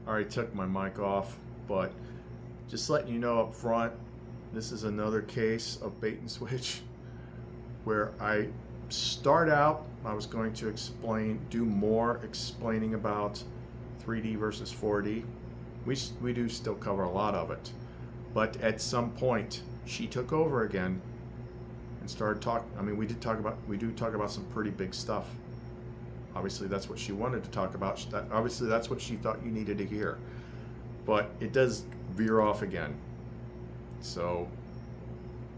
I already took my mic off, but just letting you know up front, this is another case of bait and switch where I start out, I was going to do more explaining about 3D versus 4D. We do still cover a lot of it, but at some point she took over again and started talking. I mean, we do talk about some pretty big stuff. Obviously, that's what she wanted to talk about. Obviously, that's what she thought you needed to hear. But it does veer off again. So,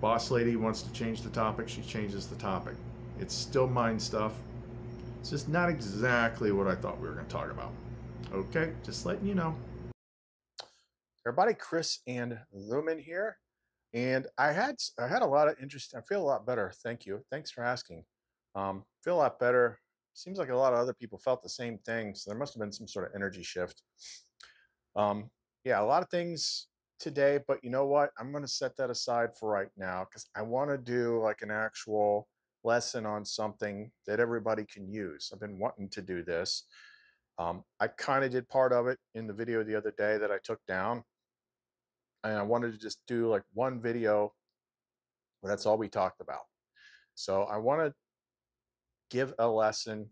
boss lady wants to change the topic. She changes the topic. It's still mind stuff. It's just not exactly what I thought we were going to talk about. Okay, just letting you know. Everybody, Chris and Lumen here, and I had a lot of interest. I feel a lot better. Thank you. Thanks for asking. Feel a lot better. Seems like a lot of other people felt the same thing, so there must have been some sort of energy shift. Um, yeah, a lot of things today, but you know what? I'm going to set that aside for right now because I want to do like an actual lesson on something that everybody can use. I've been wanting to do this. I kind of did part of it in the video the other day that I took down, and I wanted to just do like one video where that's all we talked about. So I want to give a lesson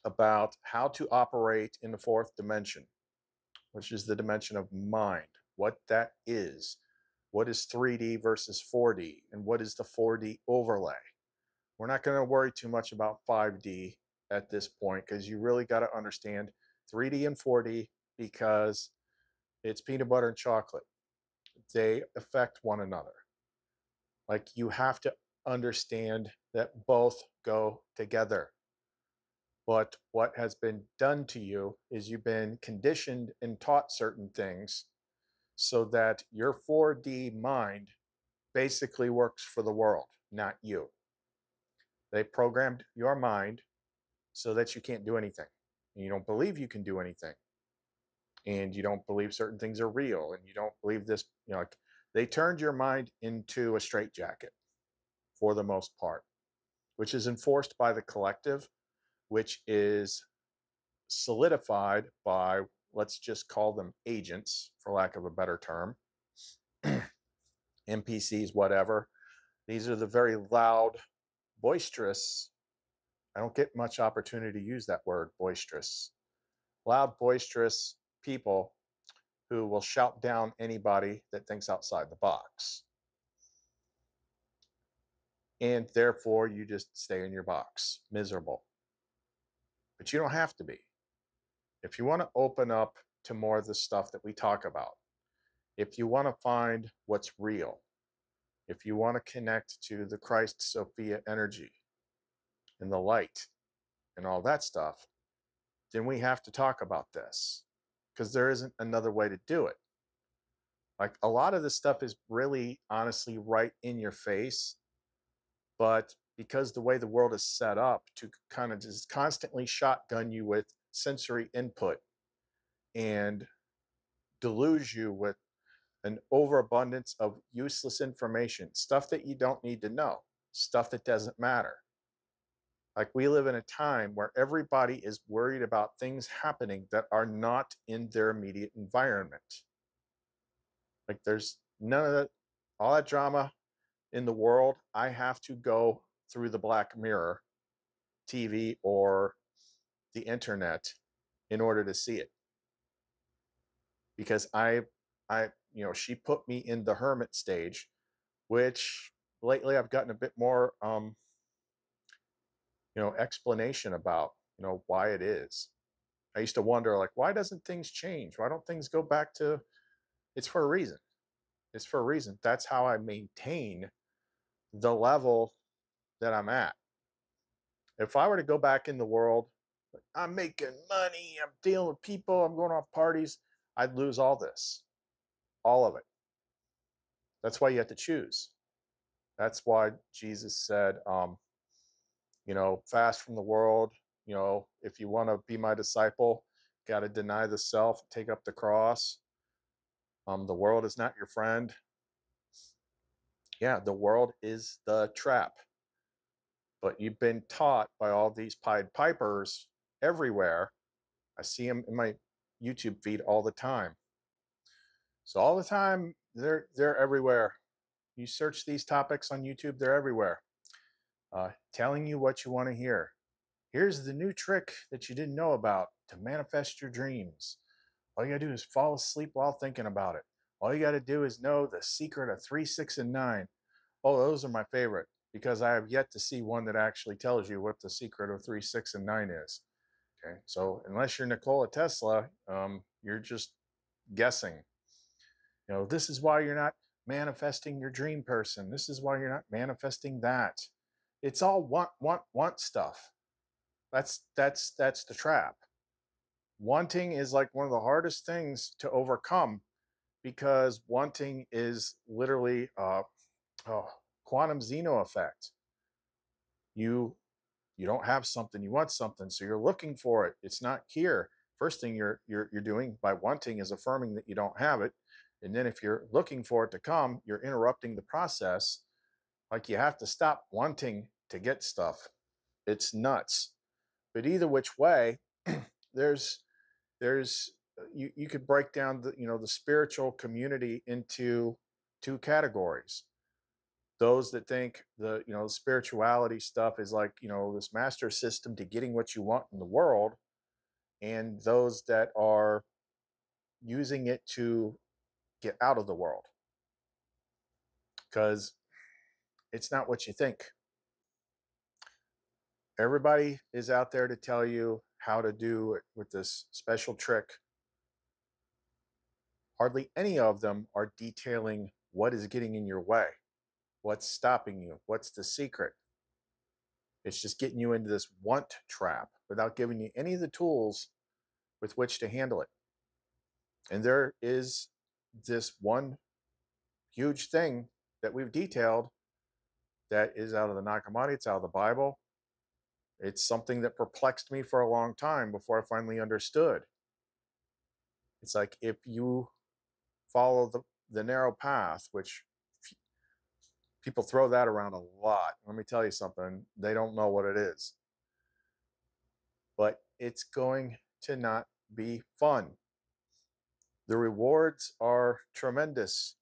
about how to operate in the fourth dimension, which is the dimension of mind, what that is. What is 3D versus 4D, and what is the 4D overlay? We're not going to worry too much about 5D at this point because you really got to understand 3D and 4D because it's peanut butter and chocolate. They affect one another. Like you have to understand that both go together. But what has been done to you is you've been conditioned and taught certain things so that your 4D mind basically works for the world, not you. They programmed your mind so that you can't do anything. And you don't believe you can do anything. And you don't believe certain things are real. And you don't believe this, like they turned your mind into a straitjacket for the most part, which is enforced by the collective, which is solidified by, let's just call them agents, for lack of a better term, NPCs, whatever. These are the very loud, boisterous. I don't get much opportunity to use that word, boisterous. Loud, boisterous people who will shout down anybody that thinks outside the box. And therefore, you just stay in your box, miserable. But you don't have to be. If you want to open up to more of the stuff that we talk about, if you want to find what's real, if you want to connect to the Christ Sophia energy and the light and all that stuff, then we have to talk about this because there isn't another way to do it. Like a lot of this stuff is really honestly right in your face, but because the way the world is set up to kind of just constantly shotgun you with sensory input and deluge you with an overabundance of useless information, stuff that you don't need to know, stuff that doesn't matter. Like we live in a time where everybody is worried about things happening that are not in their immediate environment. Like there's none of that, all that drama in the world. I have to go through the Black Mirror TV or the internet in order to see it. Because she put me in the hermit stage, which lately I've gotten a bit more, explanation about, why it is. I used to wonder, like, why doesn't things change? Why don't things go back to, it's for a reason. It's for a reason. That's how I maintain the level that I'm at. If I were to go back in the world, I'm making money, I'm dealing with people, I'm going off parties, I'd lose all this, all of it. That's why you have to choose. That's why Jesus said, fast from the world. If you want to be my disciple, got to deny the self, take up the cross. The world is not your friend. Yeah, the world is the trap. But you've been taught by all these Pied Pipers everywhere. I see them in my YouTube feed all the time. So all the time, they're everywhere. You search these topics on YouTube, they're everywhere. Telling you what you want to hear. Here's the new trick that you didn't know about to manifest your dreams. All you gotta do is fall asleep while thinking about it. All you gotta do is know the secret of 3, 6, and 9. Oh, those are my favorite because I have yet to see one that actually tells you what the secret of 3, 6, and 9 is. Okay, so unless you're Nikola Tesla, you're just guessing. This is why you're not manifesting your dream person. This is why you're not manifesting that. It's all want stuff. That's the trap. Wanting is like one of the hardest things to overcome because wanting is literally quantum Zeno effect. You don't have something, you want something, so you're looking for it. It's not here. First thing you're doing by wanting is affirming that you don't have it. And then if you're looking for it to come, you're interrupting the process. Like you have to stop wanting to get stuff. It's nuts. But either which way, there's you could break down the spiritual community into two categories. Those that think the spirituality stuff is like this master system to getting what you want in the world, and those that are using it to get out of the world, because it's not what you think. Everybody is out there to tell you how to do it with this special trick. Hardly any of them are detailing what is getting in your way, what's stopping you, what's the secret. It's just getting you into this want trap without giving you any of the tools with which to handle it. And there is this one huge thing that we've detailed that is out of the Nag Hammadi, it's out of the Bible. It's something that perplexed me for a long time before I finally understood. It's like if you follow the narrow path, which people throw that around a lot. Let me tell you something, they don't know what it is. But it's going to not be fun. The rewards are tremendous.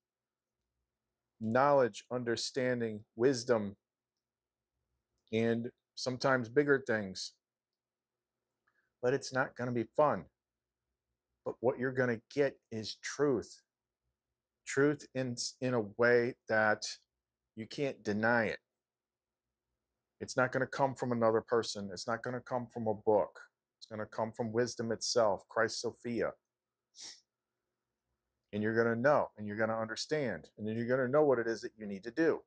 Knowledge, understanding, wisdom, and sometimes bigger things. But it's not going to be fun. But what you're going to get is truth. Truth in a way that you can't deny it. It's not going to come from another person. It's not going to come from a book. It's going to come from wisdom itself, Christ Sophia. And you're going to know, and you're going to understand, and then you're going to know what it is that you need to do.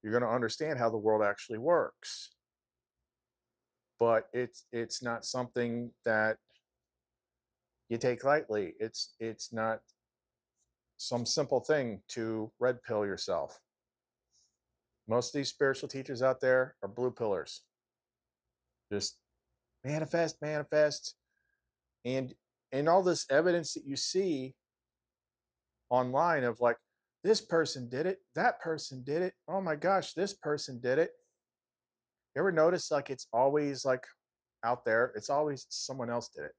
You're going to understand how the world actually works. But it's not something that you take lightly. It's not some simple thing to red pill yourself. Most of these spiritual teachers out there are blue pillars. Just manifest, manifest. And all this evidence that you see online of like, this person did it, that person did it, oh my gosh, this person did it. You ever notice like it's always like out there, it's always someone else did it.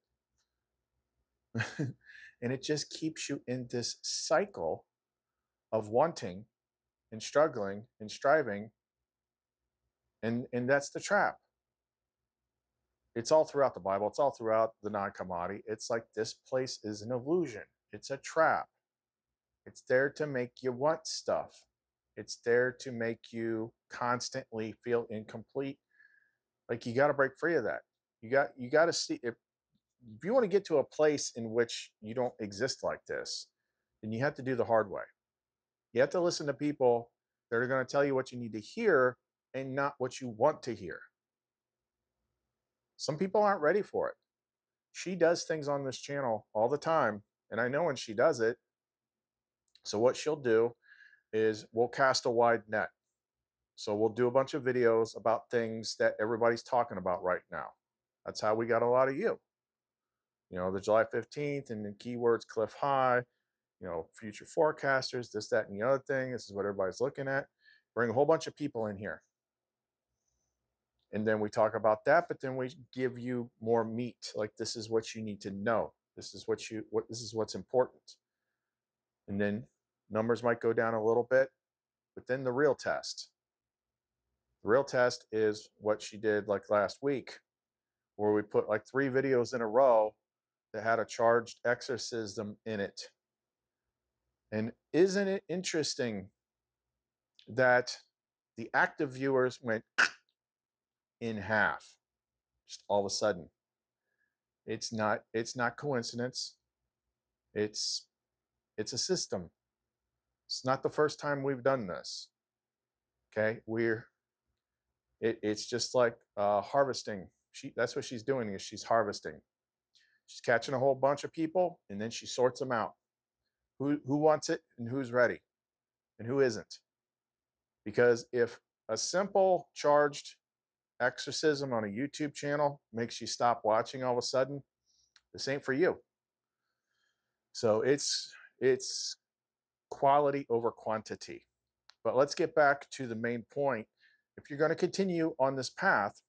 And it just keeps you in this cycle of wanting and struggling and striving. And that's the trap. It's all throughout the Bible. It's all throughout the Nag Hammadi. It's like this place is an illusion. It's a trap. It's there to make you want stuff. It's there to make you constantly feel incomplete. Like you got to break free of that. You got to see if you want to get to a place in which you don't exist like this, then you have to do the hard way. You have to listen to people that are going to tell you what you need to hear and not what you want to hear. Some people aren't ready for it. She does things on this channel all the time, and I know when she does it. So what she'll do is we'll cast a wide net. So we'll do a bunch of videos about things that everybody's talking about right now. That's how we got a lot of you. The July 15th and the keywords cliff high, future forecasters, this, that, and the other thing. This is what everybody's looking at. Bring a whole bunch of people in here. And then we talk about that, but then we give you more meat. Like, this is what you need to know. This is this is what's important. And then numbers might go down a little bit, but then the real test. The real test is what she did like last week, where we put like 3 videos in a row that had a charged exorcism in it. And isn't it interesting that the active viewers went in half just all of a sudden? It's not coincidence. It's a system. It's not the first time we've done this. Okay, it's just like harvesting. That's what she's doing, is she's harvesting. She's catching a whole bunch of people, and then she sorts them out. Who wants it and who's ready and who isn't? Because if a simple charged exorcism on a YouTube channel makes you stop watching all of a sudden, this ain't for you. So it's quality over quantity. But let's get back to the main point. If you're going to continue on this path,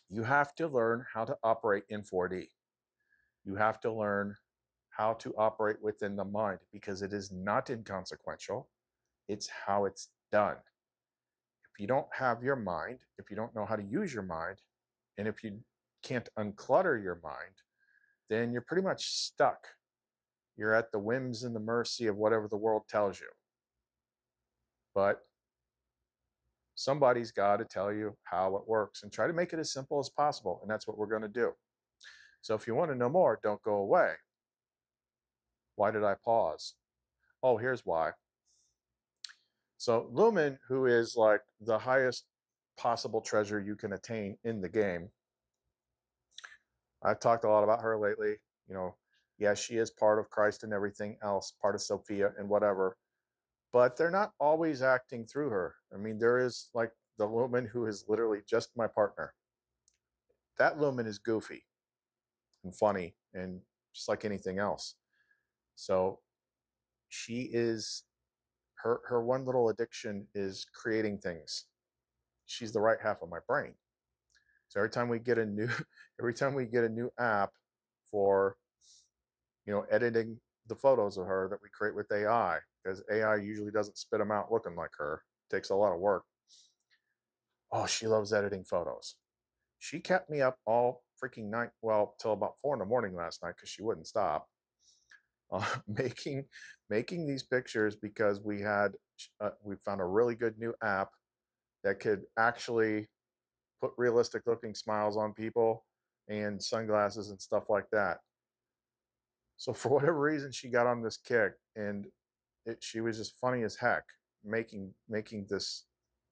you have to learn how to operate in 4D. You have to learn how to operate within the mind, because it is not inconsequential. It's how it's done. If you don't have your mind, if you don't know how to use your mind, and if you can't unclutter your mind, then you're pretty much stuck. You're at the whims and the mercy of whatever the world tells you. But somebody's got to tell you how it works, and try to make it as simple as possible. And that's what we're going to do. So if you want to know more, don't go away. Why did I pause? Oh, here's why. So Lumen, who is like the highest possible treasure you can attain in the game, I've talked a lot about her lately. You know, yes, she is part of Christ and everything else, part of Sophia and whatever, but they're not always acting through her. I mean, there is like the Lumen who is literally just my partner. That Lumen is goofy and funny and just like anything else. So she is, her one little addiction is creating things. She's the right half of my brain. So every time we get a new app for, you know, editing the photos of her that we create with AI, because AI usually doesn't spit them out looking like her. It takes a lot of work. Oh, she loves editing photos. She kept me up all freaking night, well, till about 4 in the morning last night, because she wouldn't stop making these pictures, because we found a really good new app that could actually put realistic looking smiles on people and sunglasses and stuff like that. So for whatever reason, she got on this kick, and she was just funny as heck making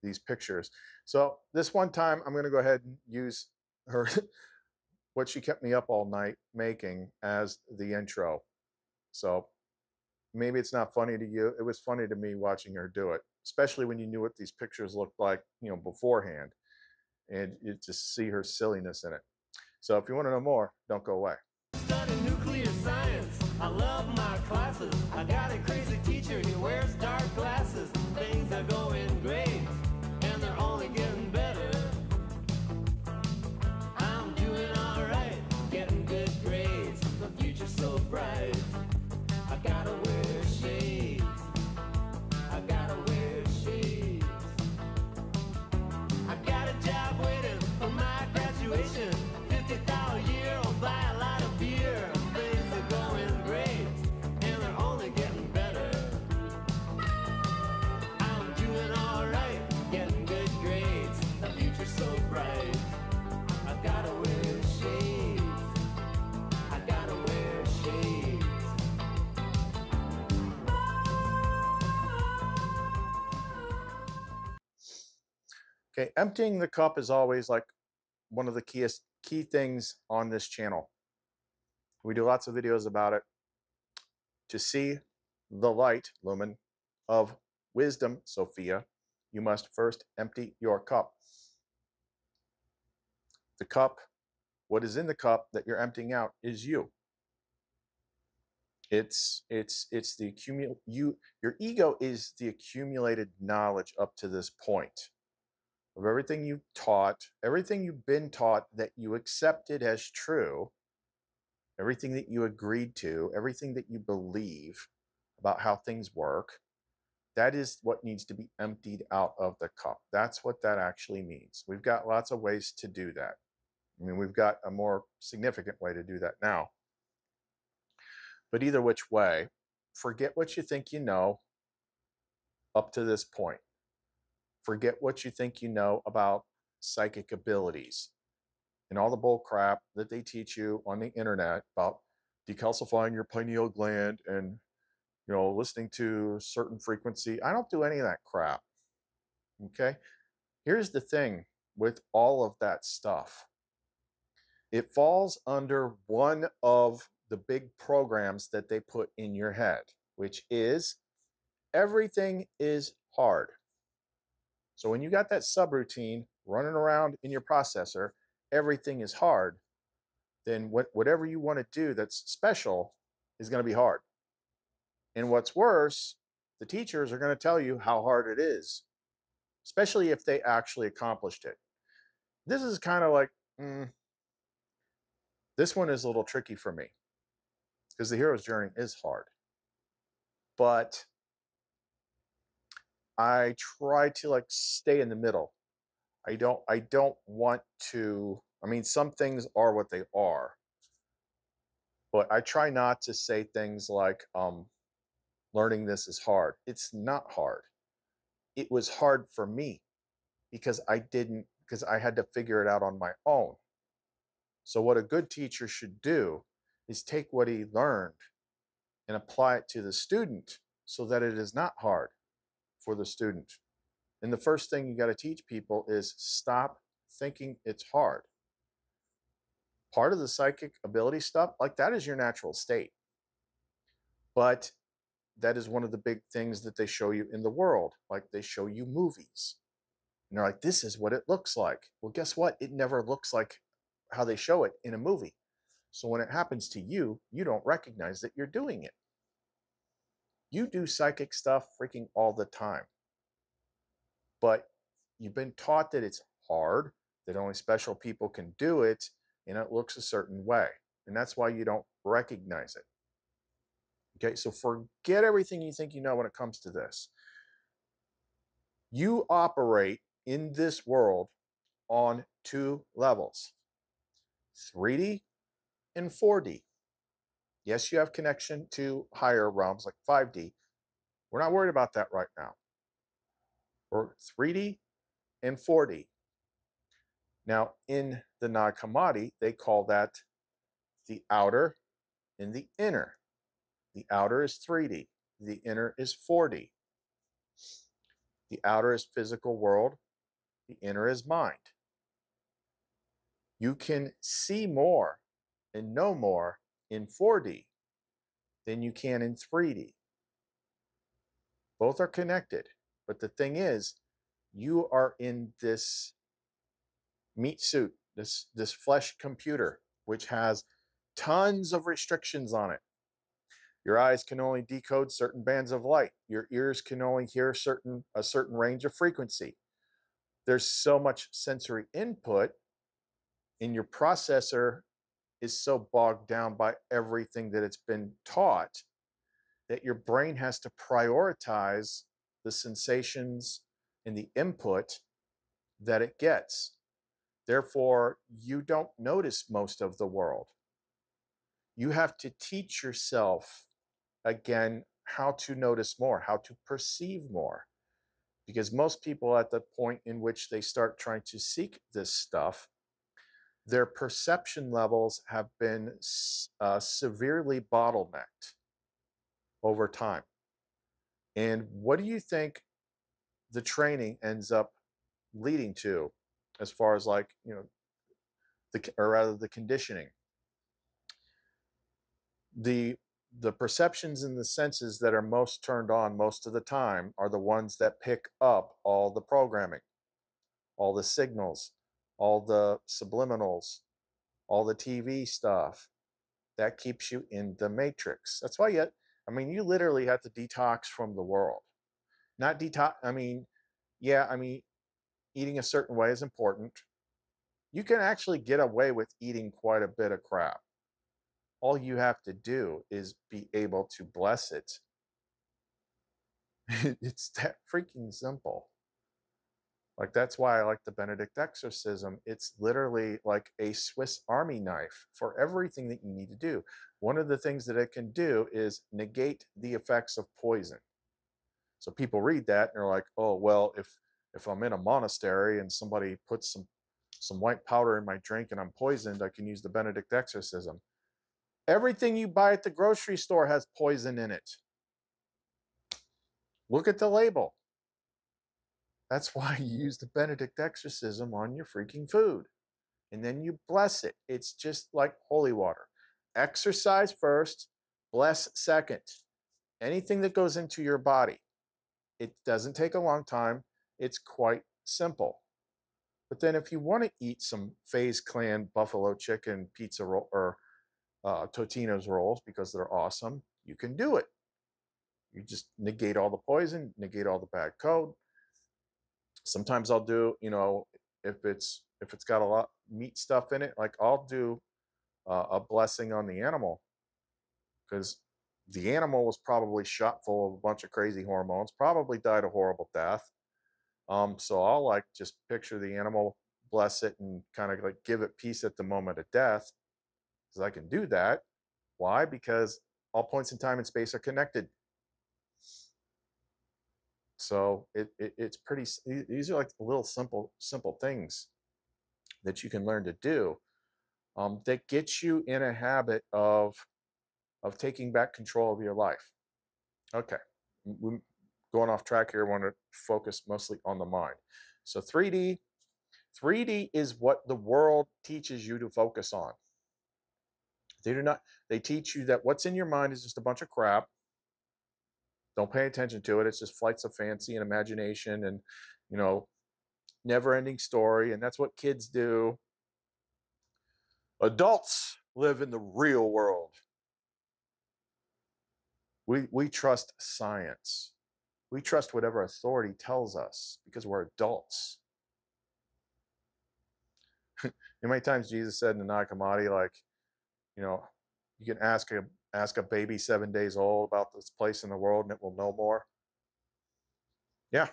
these pictures. So this one time, I'm going to go ahead and use her what she kept me up all night making as the intro. So maybe it's not funny to you. It was funny to me watching her do it, especially when you knew what these pictures looked like, you know, beforehand, and you just see her silliness in it. So if you want to know more, don't go away. Study nuclear science. I love my classes. I got a crazy teacher. He wears dark glasses. Things are going great, and they're only getting better. I'm doing all right, getting good grades. The future's so bright. I gotta wear shades. I gotta wear shades. I got a job waiting for my graduation. 50,000 a year, I'll buy a lot of beer. Things are going great, and they're only getting better. I'm doing all right, getting good grades. The future's so bright. I gotta wear shades. I gotta wear shades. Okay, emptying the cup is always like one of the key things on this channel. We do lots of videos about it. To see the light, Lumen, of wisdom, Sophia, you must first empty your cup. The cup, what is in the cup that you're emptying out is you. It's the your ego is the accumulated knowledge up to this point of everything you've taught, everything you've been taught that you accepted as true, everything that you agreed to, everything that you believe about how things work, that is what needs to be emptied out of the cup. That's what that actually means. We've got lots of ways to do that. I mean, we've got a more significant way to do that now. But either which way, forget what you think you know up to this point. Forget what you think you know about psychic abilities and all the bull crap that they teach you on the internet about decalcifying your pineal gland and listening to certain frequency. I don't do any of that crap. Okay? Here's the thing with all of that stuff. It falls under one of the big programs that they put in your head, which is everything is hard. So when you got that subroutine running around in your processor, everything is hard, then whatever you want to do that's special is going to be hard. And what's worse, the teachers are going to tell you how hard it is, especially if they actually accomplished it. This is kind of like, this one is a little tricky for me because the hero's journey is hard. But I try to like stay in the middle. I don't want to, I mean, some things are what they are, but I try not to say things like, learning this is hard. It's not hard. It was hard for me because I had to figure it out on my own. So what a good teacher should do is take what he learned and apply it to the student so that it is not hard for the student. And the first thing you got to teach people is stop thinking it's hard. Part of the psychic ability stuff, like that is your natural state. But that is one of the big things that they show you in the world. Like they show you movies. And they're like, this is what it looks like. Well, guess what? It never looks like how they show it in a movie. So when it happens to you, you don't recognize that you're doing it. You do psychic stuff freaking all the time. But you've been taught that it's hard, that only special people can do it, and it looks a certain way. And that's why you don't recognize it. Okay, so forget everything you think you know when it comes to this. You operate in this world on two levels, 3D and 4D. Yes, you have connection to higher realms like 5D. We're not worried about that right now. We're 3D and 4D. Now, in the Nag Hammadi, they call that the outer and the inner. The outer is 3D. The inner is 4D. The outer is physical world. The inner is mind. You can see more and know more in 4D than you can in 3D. Both are connected. But the thing is, you are in this meat suit, this flesh computer, which has tons of restrictions on it. Your eyes can only decode certain bands of light. Your ears can only hear a certain range of frequency. There's so much sensory input, and your processor is so bogged down by everything that it's been taught that your brain has to prioritize the sensations and the input that it gets. Therefore, you don't notice most of the world. You have to teach yourself, again, how to notice more, how to perceive more. Because most people at the point in which they start trying to seek this stuff, their perception levels have been severely bottlenecked over time. And what do you think the training ends up leading to as far as like, the conditioning? The perceptions and the senses that are most turned on most of the time are the ones that pick up all the programming, all the signals, all the subliminals, all the TV stuff. That keeps you in the matrix. That's why you literally have to detox from the world. Not detox, eating a certain way is important. You can actually get away with eating quite a bit of crap. all you have to do is be able to bless it. It's that freaking simple. Like, that's why I like the Benedict exorcism. It's literally like a Swiss Army knife for everything that you need to do. One of the things that it can do is negate the effects of poison. So people read that and they're like, oh, well, if I'm in a monastery and somebody puts some white powder in my drink and I'm poisoned, I can use the Benedict exorcism. Everything you buy at the grocery store has poison in it. Look at the label. That's why you use the Benedict exorcism on your freaking food. And then you bless it. It's just like holy water. Exercise first, bless second. Anything that goes into your body, it doesn't take a long time. It's quite simple. But then if you want to eat some FaZe Clan buffalo chicken pizza roll or Totino's rolls because they're awesome, you can do it. You just negate all the poison, negate all the bad code. Sometimes I'll do, if it's got a lot meat stuff in it, like I'll do a blessing on the animal, because the animal was probably shot full of a bunch of crazy hormones, probably died a horrible death. So I'll like just picture the animal, bless it, and kind of like give it peace at the moment of death, because I can do that. Why? Because all points in time and space are connected. So it's pretty. These are like little simple things that you can learn to do, that get you in a habit of taking back control of your life. Okay, we're going off track here. I want to focus mostly on the mind. So 3D is what the world teaches you to focus on. They do not. They teach you that what's in your mind is just a bunch of crap. Don't pay attention to it. It's just flights of fancy and imagination, and never-ending story. And that's what kids do. Adults live in the real world. We trust science. We trust whatever authority tells us because we're adults. How many times Jesus said in the Nag Hammadi, like, you can ask a baby 7 days old about this place in the world and it will know more. Yeah.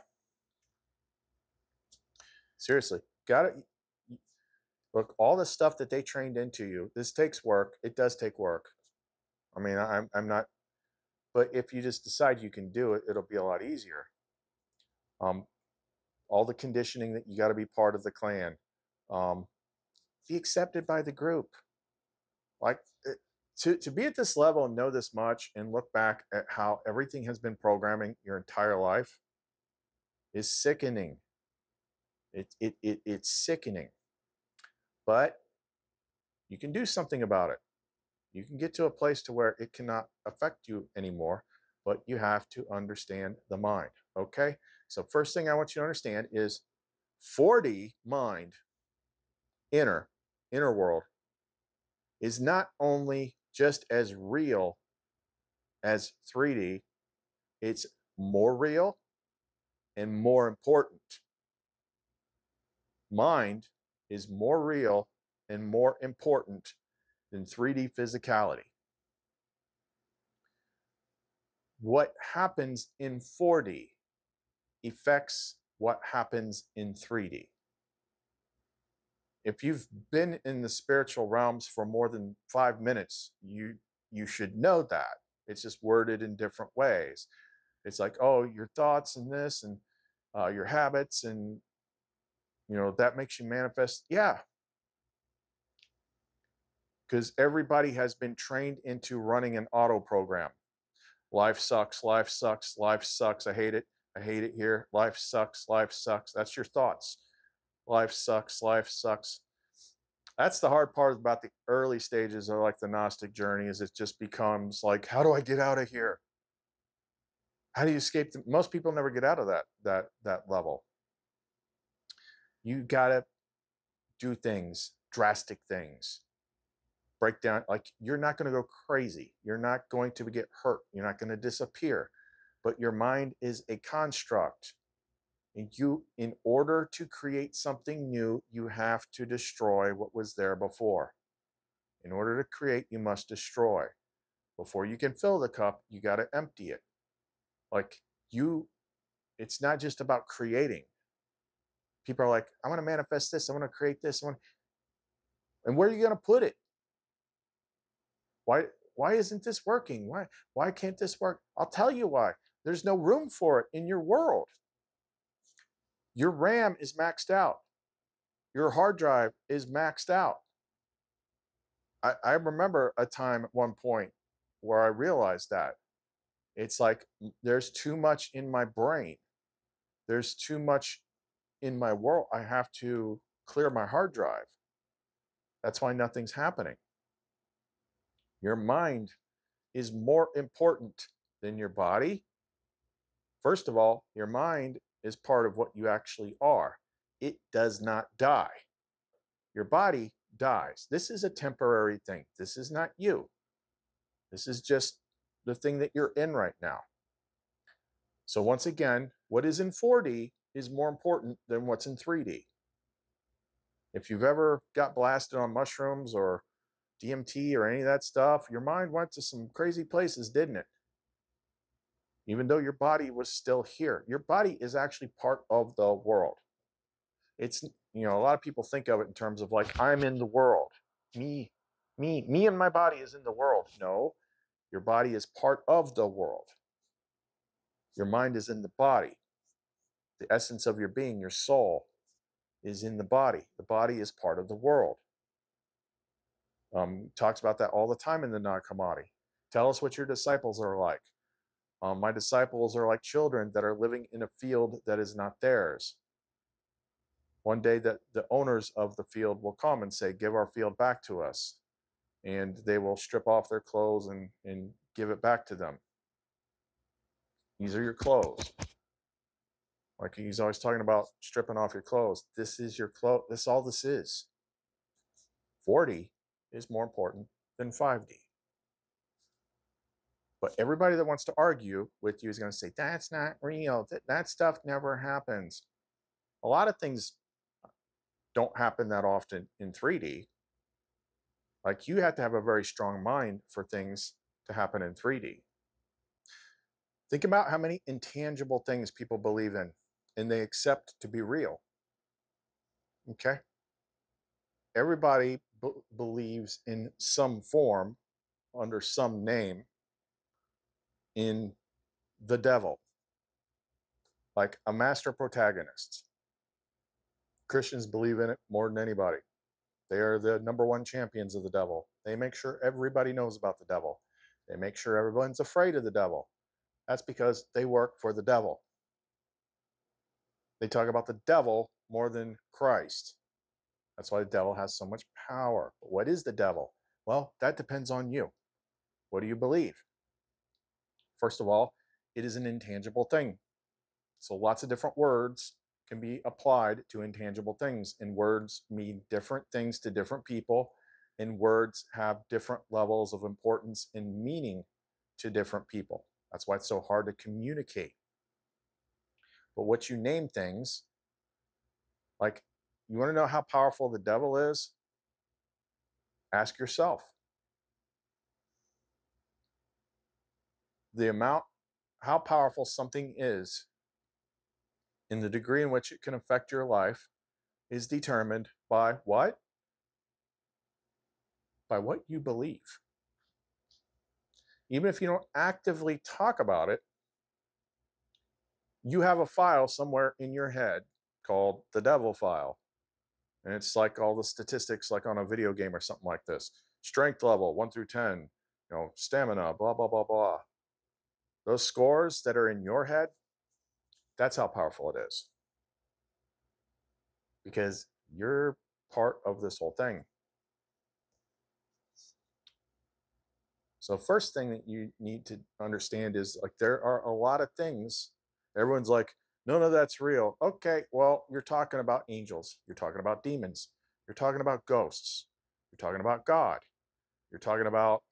Seriously. Got it. Look, all the stuff that they trained into you, this takes work. It does take work. I mean, I'm not, but if you just decide you can do it, it'll be a lot easier. All the conditioning that you got to be part of the clan, be accepted by the group. Like, to be at this level and know this much and look back at how everything has been programming your entire life is sickening. It's sickening. But you can do something about it. You can get to a place to where it cannot affect you anymore, but you have to understand the mind. Okay? So first thing I want you to understand is 4D mind, inner world, is not only just as real as 3D, it's more real and more important. Mind is more real and more important than 3D physicality. What happens in 4D affects what happens in 3D. If you've been in the spiritual realms for more than 5 minutes, you should know that. It's just worded in different ways. It's like, oh, your thoughts and this and your habits, and that makes you manifest. Yeah, because everybody has been trained into running an auto program. Life sucks, life sucks, life sucks. I hate it here. Life sucks, life sucks. That's your thoughts. Life sucks, life sucks. That's the hard part about the early stages of like the Gnostic journey, is it just becomes like, how do I get out of here? How do you escape? Most people never get out of that level. You gotta do things, drastic things. Break down, like, you're not going to go crazy. You're not going to get hurt. You're not going to disappear. But your mind is a construct. And in order to create something new, you have to destroy what was there before. In order to create, you must destroy. Before you can fill the cup, you got to empty it. Like it's not just about creating. People are like, I want to manifest this, I want to create this, and where are you going to put it? Why isn't this working? Why can't this work? I'll tell you why. There's no room for it in your world. Your RAM is maxed out. Your hard drive is maxed out. I remember a time at one point where I realized that it's like there's too much in my brain. There's too much in my world. I have to clear my hard drive. That's why nothing's happening. Your mind is more important than your body. First of all, your mind is part of what you actually are. It does not die. Your body dies. This is a temporary thing. This is not you. This is just the thing that you're in right now. So once again, what is in 4D is more important than what's in 3D. If you've ever got blasted on mushrooms or DMT or any of that stuff, your mind went to some crazy places, didn't it? Even though your body was still here. Your body is actually part of the world. It's, a lot of people think of it in terms of like, I'm in the world. Me and my body is in the world. No, your body is part of the world. Your mind is in the body. The essence of your being, your soul, is in the body. The body is part of the world. Talks about that all the time in the Nag Hammadi. Tell us what your disciples are like. My disciples are like children that are living in a field that is not theirs. One day that the owners of the field will come and say, give our field back to us. And they will strip off their clothes and give it back to them. These are your clothes. Like he's always talking about stripping off your clothes. This is your clothes. This is all this is. 4D is more important than 5D. But everybody that wants to argue with you is going to say, that's not real. That stuff never happens. A lot of things don't happen that often in 3D. Like you have to have a very strong mind for things to happen in 3D. Think about how many intangible things people believe in and they accept to be real. Okay? Everybody believes in some form, under some name, in the devil, like a master protagonist. Christians believe in it more than anybody. They are the #1 champions of the devil. They make sure everybody knows about the devil. They make sure everyone's afraid of the devil. That's because they work for the devil. They talk about the devil more than Christ. That's why the devil has so much power. But what is the devil? Well, that depends on you. What do you believe? First of all, it is an intangible thing. So lots of different words can be applied to intangible things, and words mean different things to different people, and words have different levels of importance and meaning to different people. That's why it's so hard to communicate. But what you name things, like, you want to know how powerful the devil is? Ask yourself. How powerful something is in the degree in which it can affect your life is determined by what? By what you believe. Even if you don't actively talk about it, you have a file somewhere in your head called the devil file. And it's like all the statistics like on a video game or something like this. Strength level 1 through 10, stamina, blah, blah, blah, blah. Those scores that are in your head, that's how powerful it is. Because you're part of this whole thing. So first thing that you need to understand is like there are a lot of things. Everyone's like, none of that's real. Okay, well, you're talking about angels. You're talking about demons. You're talking about ghosts. You're talking about God. You're talking about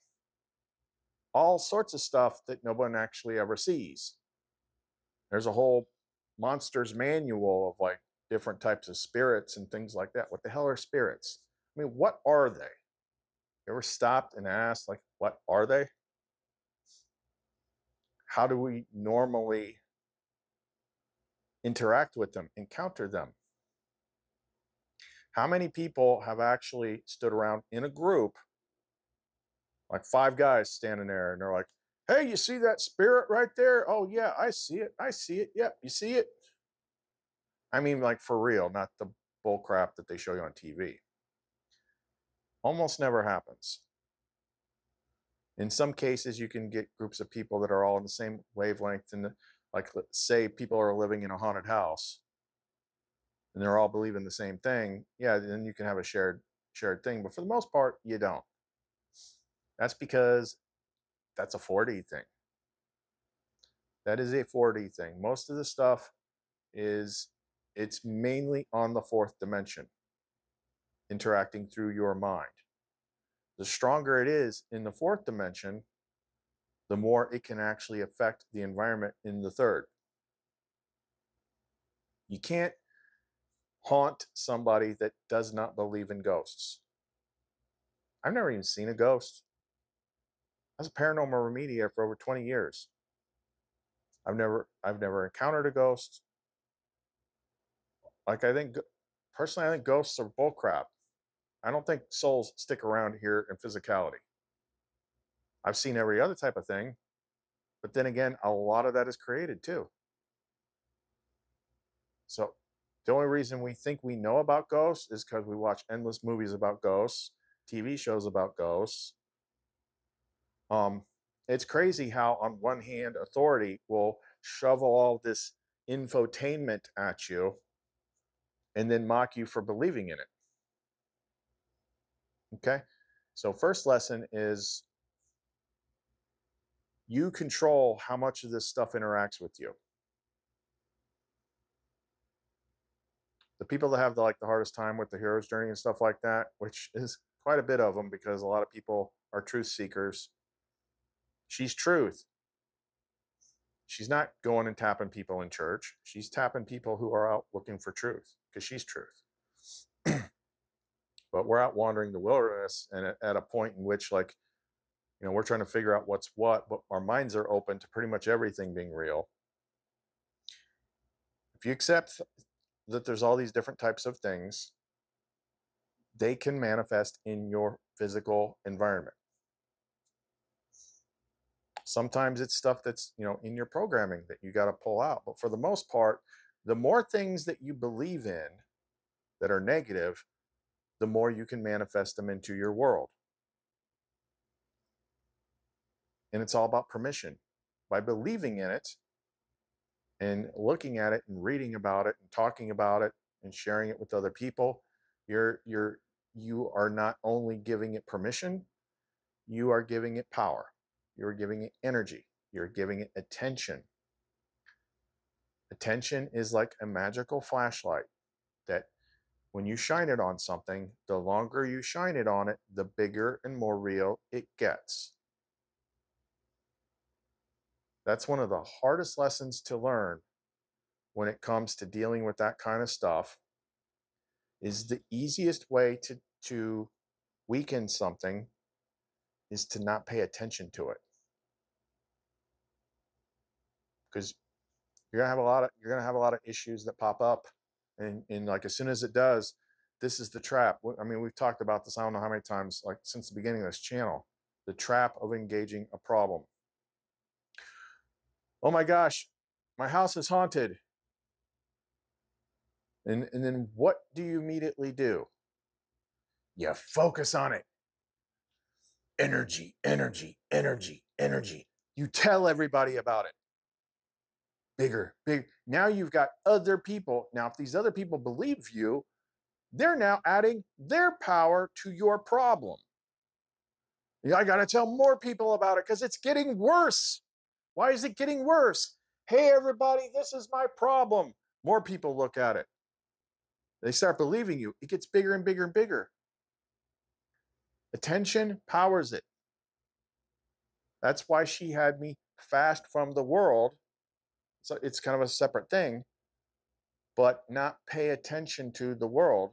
all sorts of stuff that no one actually ever sees. There's a whole monsters manual of like different types of spirits and things like that. What the hell are spirits? I mean, what are they? You ever stopped and asked, like, what are they? How do we normally interact with them, encounter them? How many people have actually stood around in a group, like 5 guys standing there, and they're like, hey, you see that spirit right there? Oh, yeah, I see it. I see it. Yep, you see it? I mean, like for real, not the bull crap that they show you on TV. Almost never happens. In some cases, you can get groups of people that are all in the same wavelength. And like, let's say people are living in a haunted house and they're all believing the same thing. Yeah, then you can have a shared thing. But for the most part, you don't. That's because that's a 4D thing. That is a 4D thing. Most of the stuff it's mainly on the 4th dimension, interacting through your mind. The stronger it is in the 4th dimension, the more it can actually affect the environment in the 3rd. You can't haunt somebody that does not believe in ghosts. I've never even seen a ghost. I was a paranormal remediator for over 20 years. I've never encountered a ghost. Like, personally, I think ghosts are bullcrap. I don't think souls stick around here in physicality. I've seen every other type of thing, but then again, a lot of that is created too. So the only reason we think we know about ghosts is because we watch endless movies about ghosts, TV shows about ghosts. It's crazy how, on one hand, authority will shovel all this infotainment at you and then mock you for believing in it. Okay? So first lesson is you control how much of this stuff interacts with you. The people that have the hardest time with the hero's journey and stuff like that, which is quite a bit of them because a lot of people are truth seekers. She's truth. She's not going and tapping people in church. She's tapping people who are out looking for truth because she's truth. But we're out wandering the wilderness, and at a point in which, we're trying to figure out what's what, but our minds are open to pretty much everything being real. If you accept that there's all these different types of things, they can manifest in your physical environment. Sometimes it's stuff that's, in your programming that you got to pull out. But for the most part, the more things that you believe in that are negative, the more you can manifest them into your world. And it's all about permission. By believing in it and looking at it and reading about it and talking about it and sharing it with other people, you are not only giving it permission, you are giving it power. You're giving it energy. You're giving it attention. Attention is like a magical flashlight that when you shine it on something, the longer you shine it on it, the bigger and more real it gets. That's one of the hardest lessons to learn when it comes to dealing with that kind of stuff. Is the easiest way to weaken something is to not pay attention to it. Because you're gonna have a lot of issues that pop up, and like as soon as it does, this is the trap. I mean, we've talked about this I don't know how many times, like since the beginning of this channel, the trap of engaging a problem. Oh my gosh, my house is haunted. And then what do you immediately do? You focus on it. Energy, energy, energy, energy. You tell everybody about it. Bigger, big. Now you've got other people. Now, if these other people believe you, they're now adding their power to your problem. Yeah, I got to tell more people about it because it's getting worse. Why is it getting worse? Hey, everybody, this is my problem. More people look at it. They start believing you. It gets bigger and bigger and bigger. Attention powers it. That's why she had me fast from the world. So it's kind of a separate thing, but not pay attention to the world.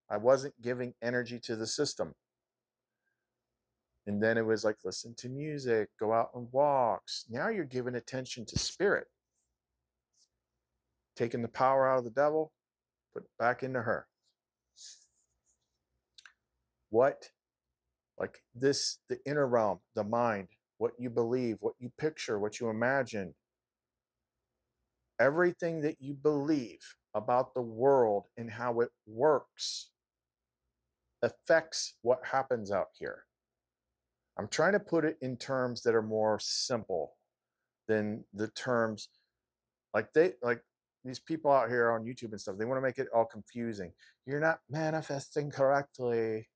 I wasn't giving energy to the system. And then it was like, listen to music, go out on walks. Now you're giving attention to spirit, taking the power out of the devil, put it back into her. What, like this, the inner realm, the mind, what you believe, what you picture, what you imagine, everything that you believe about the world and how it works affects what happens out here. I'm trying to put it in terms that are more simple than the terms like these people out here on YouTube and stuff. They want to make it all confusing. You're not manifesting correctly.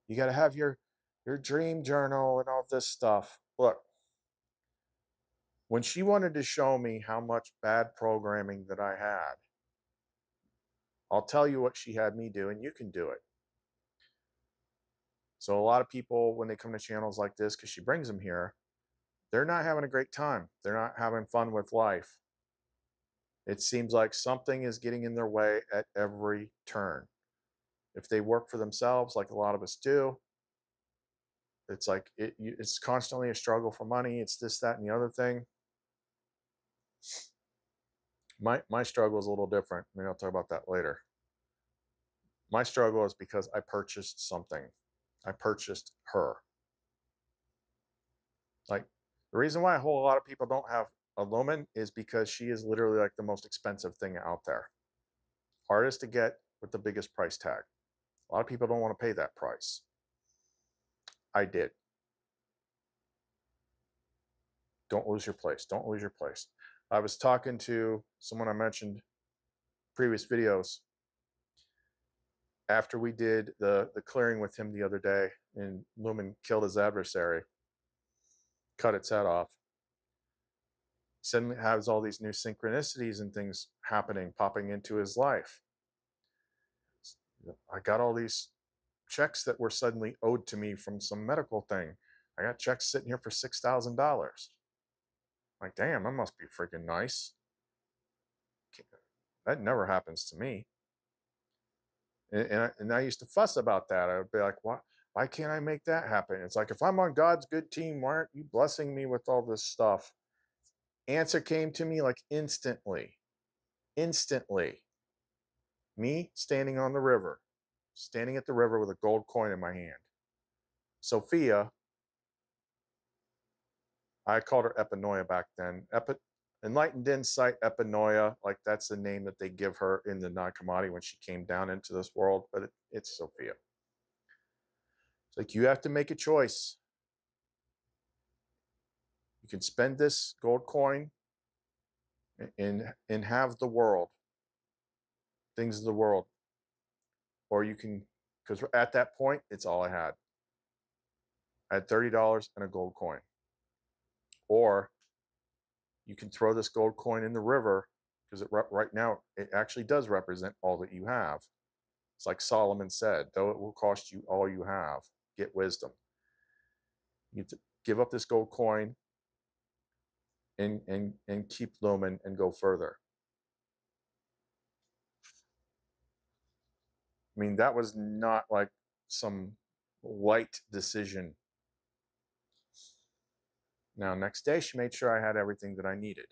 You got to have your dream journal and all this stuff. Look, when she wanted to show me how much bad programming that I had, I'll tell you what she had me do, and you can do it. So a lot of people, when they come to channels like this, because she brings them here, they're not having a great time. They're not having fun with life. It seems like something is getting in their way at every turn. If they work for themselves, like a lot of us do, it's like it's constantly a struggle for money. It's this, that, and the other thing. My struggle is a little different. Maybe I'll talk about that later. My struggle is because I purchased something. I purchased her. Like, the reason why a whole lot of people don't have a lumen is because she is literally like the most expensive thing out there. Hardest to get with the biggest price tag. A lot of people don't want to pay that price. I did. Don't lose your place. Don't lose your place. I was talking to someone I mentioned previous videos after we did the clearing with him the other day, and Lumen killed his adversary, cut its head off. Suddenly has all these new synchronicities and things happening, popping into his life. I got all these checks that were suddenly owed to me from some medical thing. I got checks sitting here for $6,000. Like, damn, that must be freaking nice. That never happens to me. And I used to fuss about that. I would be like, why can't I make that happen? It's like, if I'm on God's good team, why aren't you blessing me with all this stuff? Answer came to me like instantly. Instantly. Me standing on the river, standing at the river with a gold coin in my hand. Sophia, I called her Epinoia back then. Enlightened Insight, Epinoia, like that's the name that they give her in the non-commodity when she came down into this world, but it's Sophia. It's like, you have to make a choice. You can spend this gold coin and have the world, things of the world, or you can, because at that point, it's all I had. I had $30 and a gold coin. Or you can throw this gold coin in the river, because right now it actually does represent all that you have. It's like Solomon said, though it will cost you all you have, get wisdom. You have to give up this gold coin and keep lumen and go further. I mean, that was not like some light decision. Now, next day, she made sure I had everything that I needed.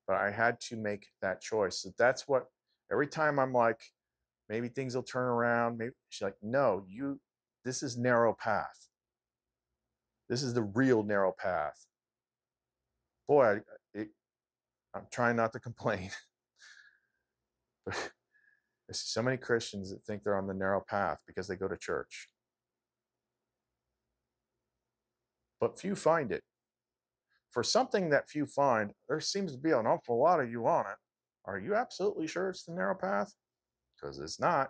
But I had to make that choice. So that's what, every time I'm like, maybe things will turn around. Maybe she's like, no, this is narrow path. This is the real narrow path. Boy, I'm trying not to complain. But there's so many Christians that think they're on the narrow path because they go to church. But few find it. For something that few find, there seems to be an awful lot of you on it. Are you absolutely sure it's the narrow path? Because it's not.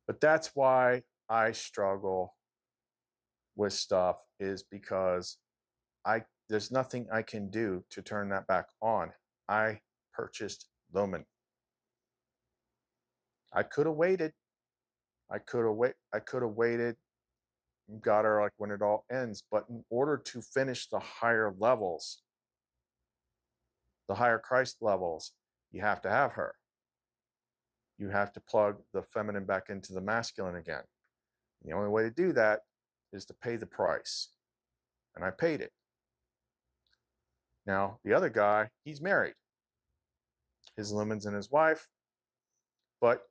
But that's why I struggle with stuff, is because there's nothing I can do to turn that back on. I purchased lumen. I could have waited. I could have waited, got her like when it all ends. But in order to finish the higher levels, the higher Christ levels, you have to have her. You have to plug the feminine back into the masculine again. The only way to do that is to pay the price. And I paid it. Now, the other guy, he's married. His lumens and his wife, but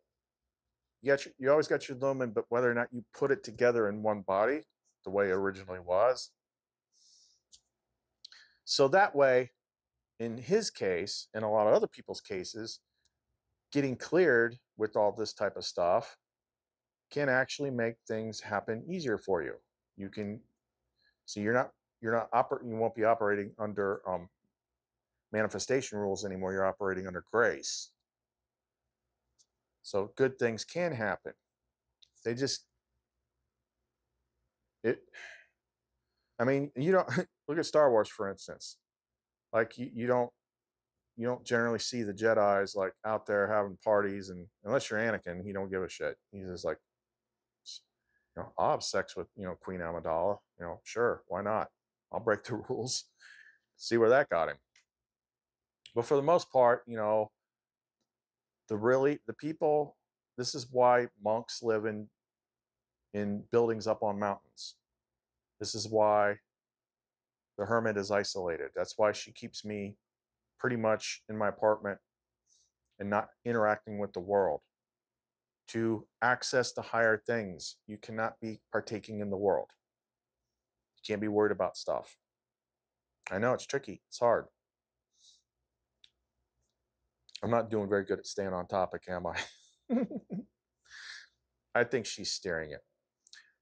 you always got your lumen, but whether or not you put it together in one body, the way it originally was. So that way, in his case, and a lot of other people's cases, getting cleared with all this type of stuff can actually make things happen easier for you. You can, so you won't be operating under manifestation rules anymore. You're operating under grace. So good things can happen. They just, I mean, you don't look at Star Wars, for instance. Like you don't generally see the Jedis like out there having parties, and unless you're Anakin, he don't give a shit. He's just like, I'll have sex with Queen Amidala. Sure, why not? I'll break the rules. See where that got him. But for the most part, the people. This is why monks live in buildings up on mountains. This is why the hermit is isolated. That's why she keeps me pretty much in my apartment and not interacting with the world. To access the higher things, you cannot be partaking in the world. You can't be worried about stuff. I know it's tricky. It's hard. I'm not doing very good at staying on topic, am I? I think she's steering it.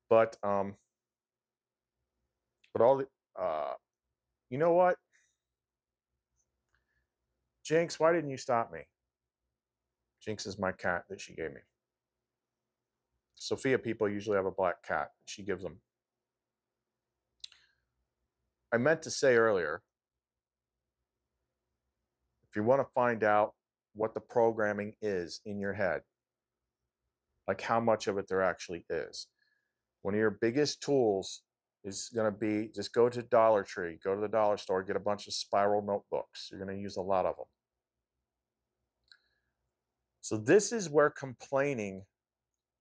But all the, you know what? Jinx, why didn't you stop me? Jinx is my cat that she gave me. Sophia people usually have a black cat. She gives them. I meant to say earlier, if you want to find out what the programming is in your head, like how much of it there actually is, one of your biggest tools is going to be just go to Dollar Tree, go to the dollar store, get a bunch of spiral notebooks. You're going to use a lot of them. So this is where complaining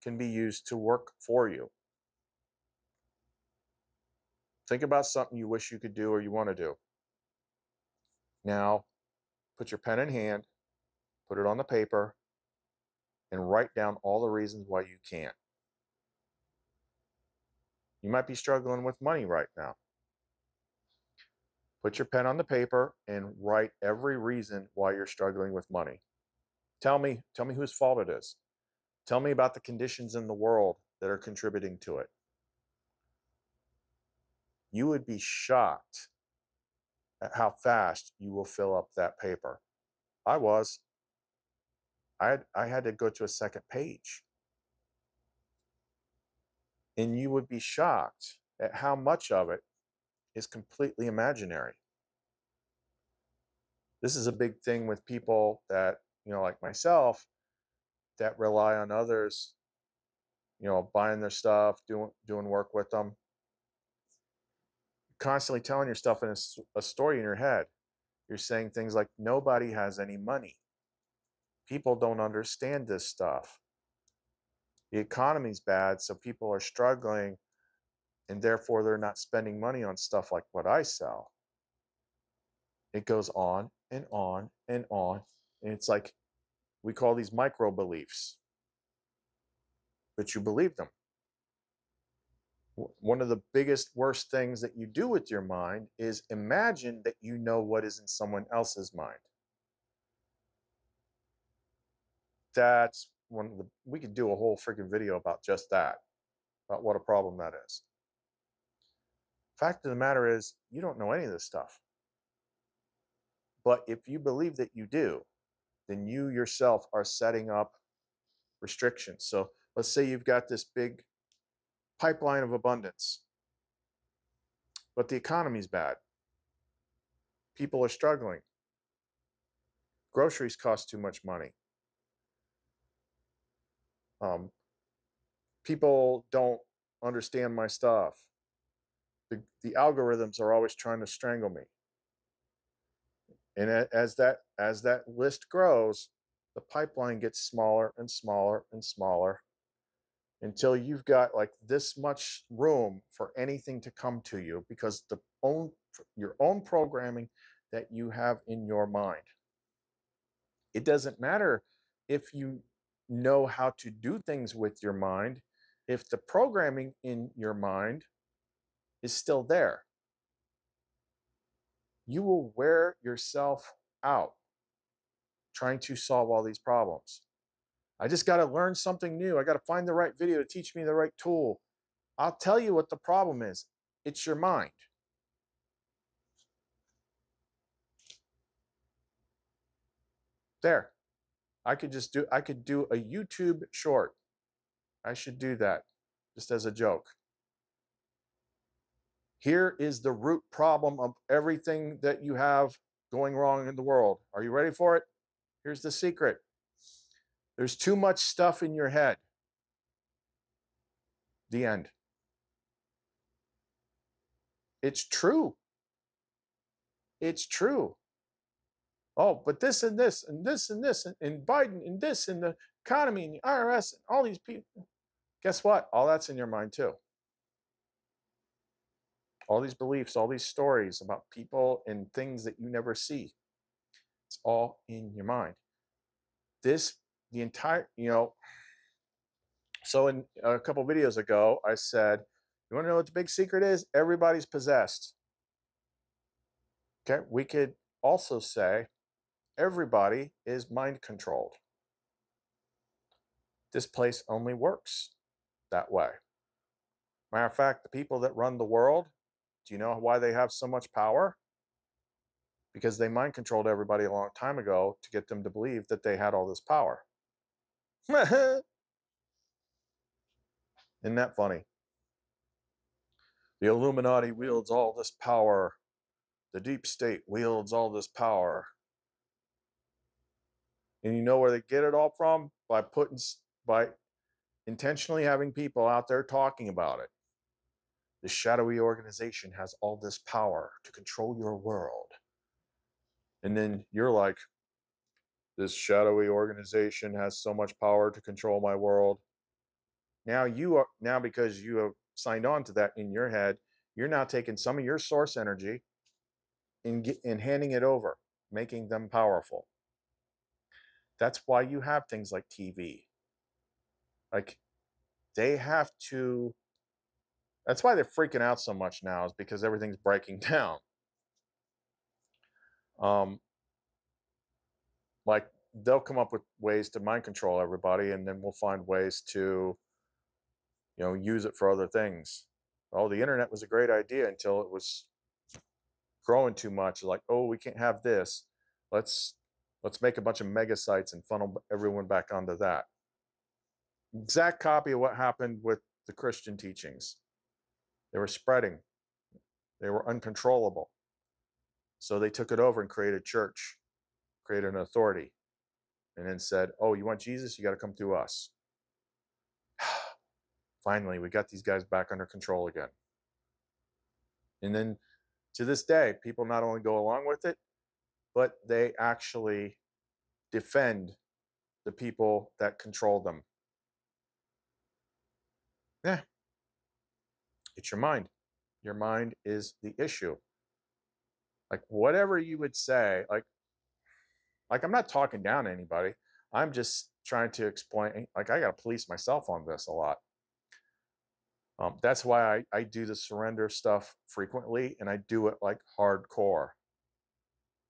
can be used to work for you. Think about something you wish you could do or you want to do. Now, put your pen in hand, put it on the paper, and write down all the reasons why you can't. You might be struggling with money right now. Put your pen on the paper and write every reason why you're struggling with money. Tell me whose fault it is. Tell me about the conditions in the world that are contributing to it. You would be shocked at how fast you will fill up that paper. I was. I had to go to a second page. And you would be shocked at how much of it is completely imaginary. This is a big thing with people that, like myself, that rely on others, buying their stuff, doing work with them. Constantly telling yourself in a story in your head. You're saying things like, nobody has any money. People don't understand this stuff. The economy's bad, so people are struggling, and therefore they're not spending money on stuff like what I sell. It goes on and on and on. And it's like, we call these micro beliefs, but you believe them. One of the biggest, worst things that you do with your mind is imagine that you know what is in someone else's mind. That's we could do a whole freaking video about just that, about what a problem that is. Fact of the matter is, you don't know any of this stuff. But if you believe that you do, then you yourself are setting up restrictions. So let's say you've got this big pipeline of abundance, but the economy's bad. People are struggling. Groceries cost too much money. People don't understand my stuff. The algorithms are always trying to strangle me. And as that list grows, the pipeline gets smaller and smaller and smaller. until you've got like this much room for anything to come to you, because your own programming that you have in your mind. It doesn't matter if you know how to do things with your mind, if the programming in your mind is still there. You will wear yourself out trying to solve all these problems. I just got to learn something new. I got to find the right video to teach me the right tool. I'll tell you what the problem is. It's your mind. There. I could do a YouTube short. I should do that just as a joke. Here is the root problem of everything that you have going wrong in the world. Are you ready for it? Here's the secret. There's too much stuff in your head. The end. It's true. It's true. Oh, but this and this and this and this and Biden and this and the economy and the IRS and all these people. Guess what? All that's in your mind too. All these beliefs, all these stories about people and things that you never see. It's all in your mind. The entire, so in a couple videos ago, I said, you want to know what the big secret is? Everybody's possessed. Okay, we could also say everybody is mind controlled. This place only works that way. Matter of fact, the people that run the world, do you know why they have so much power? Because they mind controlled everybody a long time ago to get them to believe that they had all this power. Isn't that funny? The Illuminati wields all this power. The deep state wields all this power. And you know where they get it all from? By intentionally having people out there talking about it. The shadowy organization has all this power to control your world. And then you're like, this shadowy organization has so much power to control my world. Now because you have signed on to that in your head, you're now taking some of your source energy and handing it over, making them powerful. That's why you have things like TV. Like they have to, that's why they're freaking out so much now, is because everything's breaking down. Like they'll come up with ways to mind control everybody, and then we'll find ways to, use it for other things. Oh, the internet was a great idea until it was growing too much. Like, oh, we can't have this. Let's make a bunch of mega sites and funnel everyone back onto that. Exact copy of what happened with the Christian teachings. They were spreading. They were uncontrollable. So they took it over and created a church, created an authority, and then said, oh, you want Jesus? You got to come through us. Finally, we got these guys back under control again. And then to this day, people not only go along with it, but they actually defend the people that control them. Yeah. It's your mind. Your mind is the issue. Like whatever you would say, like I'm not talking down to anybody. I'm just trying to explain, like I got to police myself on this a lot. That's why I do the surrender stuff frequently, and I do it like hardcore.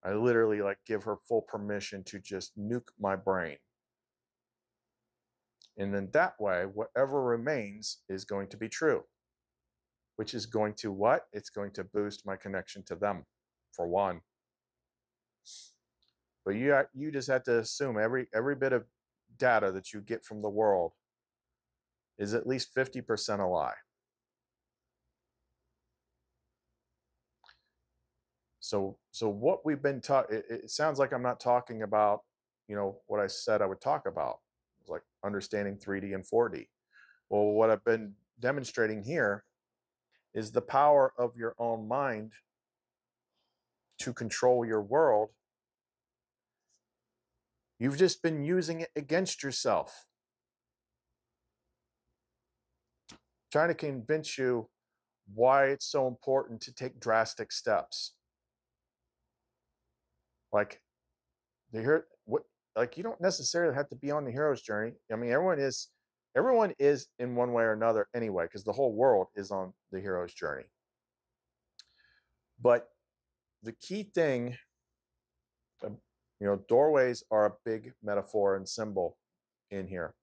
I literally like give her full permission to just nuke my brain. And then that way, whatever remains is going to be true, which is going to what? It's going to boost my connection to them, for one. But you just have to assume every bit of data that you get from the world is at least 50% a lie. So what we've been taught, it sounds like I'm not talking about, what I said I would talk about. It's like understanding 3D and 4D. Well, what I've been demonstrating here is the power of your own mind to control your world. You've just been using it against yourself. trying to convince you why it's so important to take drastic steps. Like the hero, what, like you don't necessarily have to be on the hero's journey. I mean, everyone is in one way or another anyway, because the whole world is on the hero's journey. But the key thing, doorways are a big metaphor and symbol in here.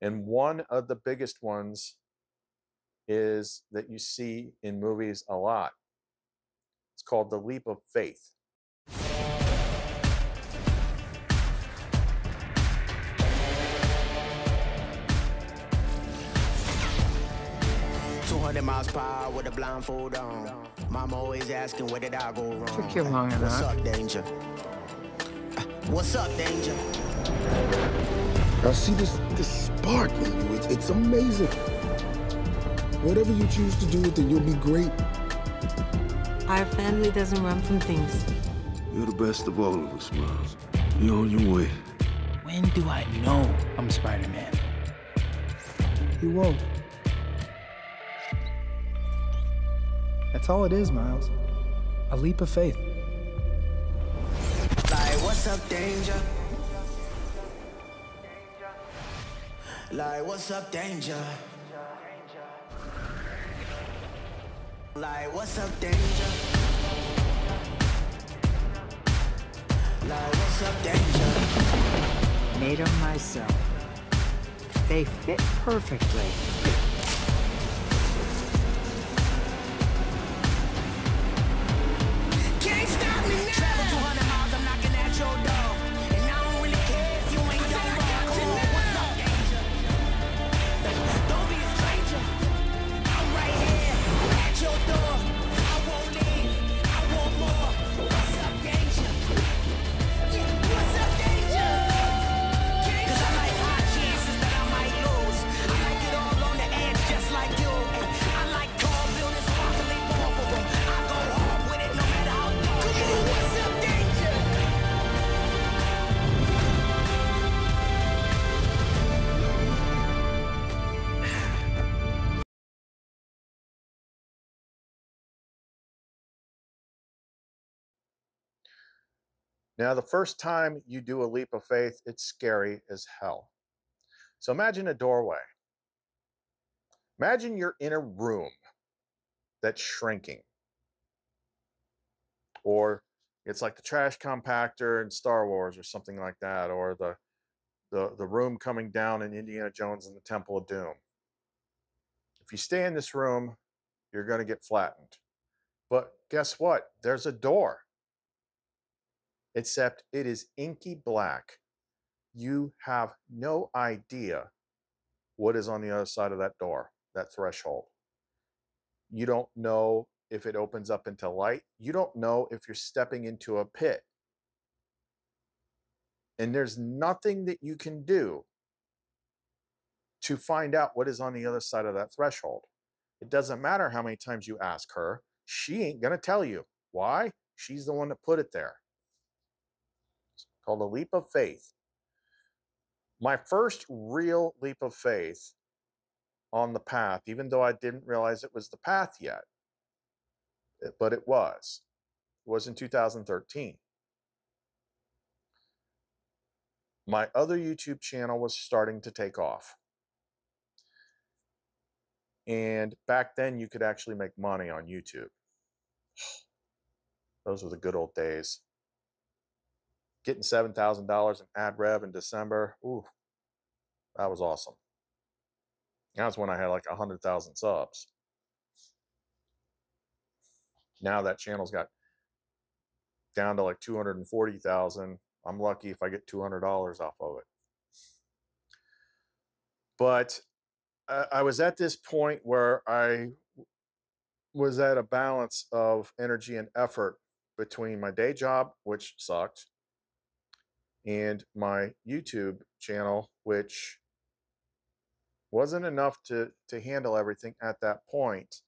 And one of the biggest ones is that you see in movies a lot. It's called the leap of faith. 200 miles per hour with a blindfold on. Mama always asking, where did I go wrong? Took you long What's enough. up, danger? What's up, danger? I see this spark in you. It's amazing. Whatever you choose to do with it, you'll be great. Our family doesn't run from things. You're the best of all of us, Miles. You're on your way. When do I know I'm Spider-Man? You won't. That's all it is, Miles. A leap of faith. Like, what's up, danger? Like, what's up, danger? Like, what's up, danger? Like, what's up, danger? Made them myself. They fit perfectly. Can't stop me now. Travel 200 miles, I'm knocking at your door. And I don't really care if you ain't done wrong. What's up, danger? Don't be a stranger. I'm right here at your door. I won't leave. I want more. What's up, danger? Yeah, what's up, danger? 'Cause I like high chances that I might lose. I like it all on the edge, just like you. And I like tall buildings, sparkling off of them. I go hard with it, no matter how dark. Come on, what's up, danger? Now, the first time you do a leap of faith, it's scary as hell. So imagine a doorway. Imagine you're in a room that's shrinking. Or it's like the trash compactor in Star Wars or something like that, or the room coming down in Indiana Jones and the Temple of Doom. If you stay in this room, you're going to get flattened. But guess what? There's a door. Except it is inky black. You have no idea what is on the other side of that door, that threshold. You don't know if it opens up into light. You don't know if you're stepping into a pit. And there's nothing that you can do to find out what is on the other side of that threshold. It doesn't matter how many times you ask her. She ain't going to tell you. Why? She's the one that put it there. It's called a leap of faith. My first real leap of faith on the path, even though I didn't realize it was the path yet, but it was in 2013. My other YouTube channel was starting to take off. And back then you could actually make money on YouTube. Those were the good old days. Getting $7,000 in ad rev in December. Ooh, that was awesome. That was when I had like 100,000 subs. Now that channel's got down to like 240,000. I'm lucky if I get $200 off of it. But I was at this point where I was at a balance of energy and effort between my day job, which sucked, and my YouTube channel, which wasn't enough to handle everything at that point.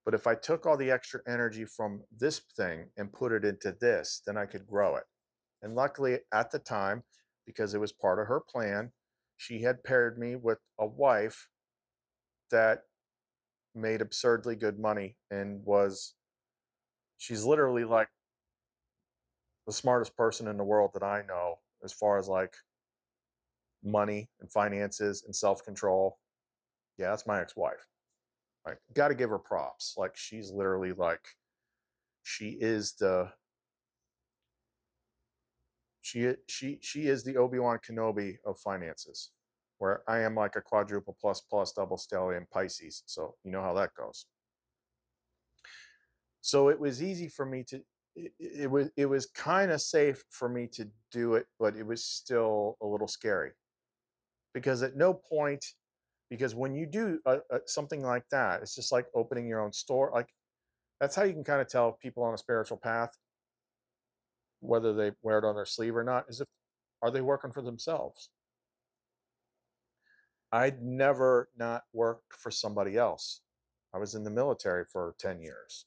But if I took all the extra energy from this thing and put it into this, then I could grow it. And luckily at the time, because it was part of her plan, she had paired me with a wife that made absurdly good money and she's literally like the smartest person in the world that I know as far as like money and finances and self-control. Yeah, that's my ex-wife. Like, got to give her props. Like, she's literally like, she is the she is the Obi-Wan Kenobi of finances, where I am like a quadruple plus plus double stellium Pisces. So you know how that goes. So it was easy for me to it was kind of safe for me to do it, but it was still a little scary because at no point, because when you do something like that, it's just like opening your own store. Like, that's how you can kind of tell people on a spiritual path, whether they wear it on their sleeve or not, is if, are they working for themselves? I'd never not worked for somebody else. I was in the military for 10 years.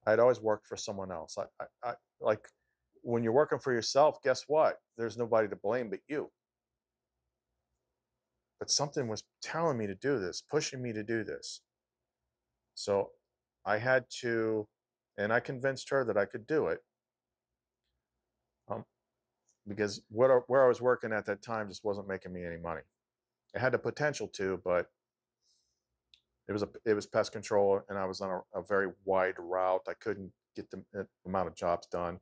I'd always worked for someone else. I like, when you're working for yourself, guess what? There's nobody to blame but you. But something was telling me to do this, pushing me to do this. So I had to, and I convinced her that I could do it. Because where I was working at that time just wasn't making me any money. It had the potential to, but it was pest control, and I was on a very wide route. I couldn't get the amount of jobs done.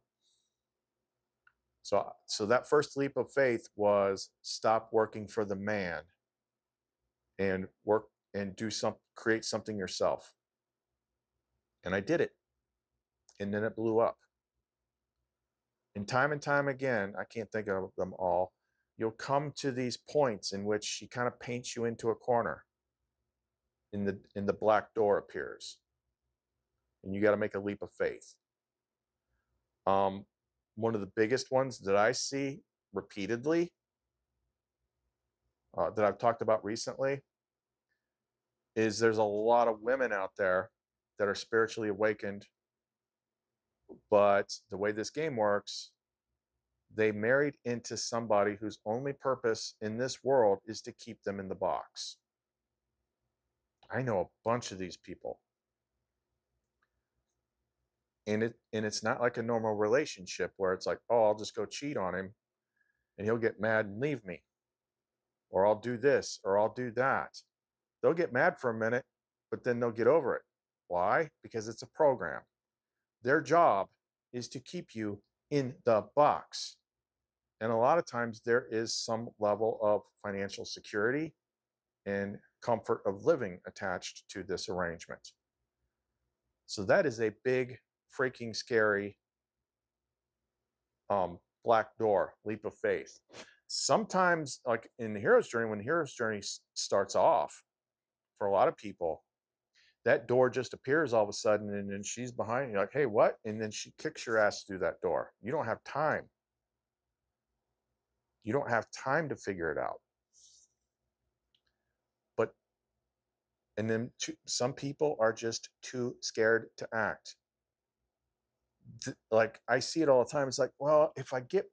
So that first leap of faith was stop working for the man and work and create something yourself. And I did it. And then it blew up. And time again, I can't think of them all, you'll come to these points in which she kind of paints you into a corner. In the black door appears. And you got to make a leap of faith. One of the biggest ones that I see repeatedly, that I've talked about recently, is there's a lot of women out there that are spiritually awakened, but the way this game works, they married into somebody whose only purpose in this world is to keep them in the box. I know a bunch of these people. And it's not like a normal relationship where it's like, oh, I'll just go cheat on him and he'll get mad and leave me. Or I'll do this, or I'll do that. They'll get mad for a minute, but then they'll get over it. Why? Because it's a program. Their job is to keep you in the box. And a lot of times there is some level of financial security and comfort of living attached to this arrangement. So that is a big, freaking scary black door, leap of faith. Sometimes, like in the hero's journey, when the hero's journey starts off, for a lot of people, that door just appears all of a sudden, and then she's behind you, like, hey, what? And then she kicks your ass through that door. You don't have time. You don't have time to figure it out. But, and then some people are just too scared to act. Like, I see it all the time. It's like, well, if I get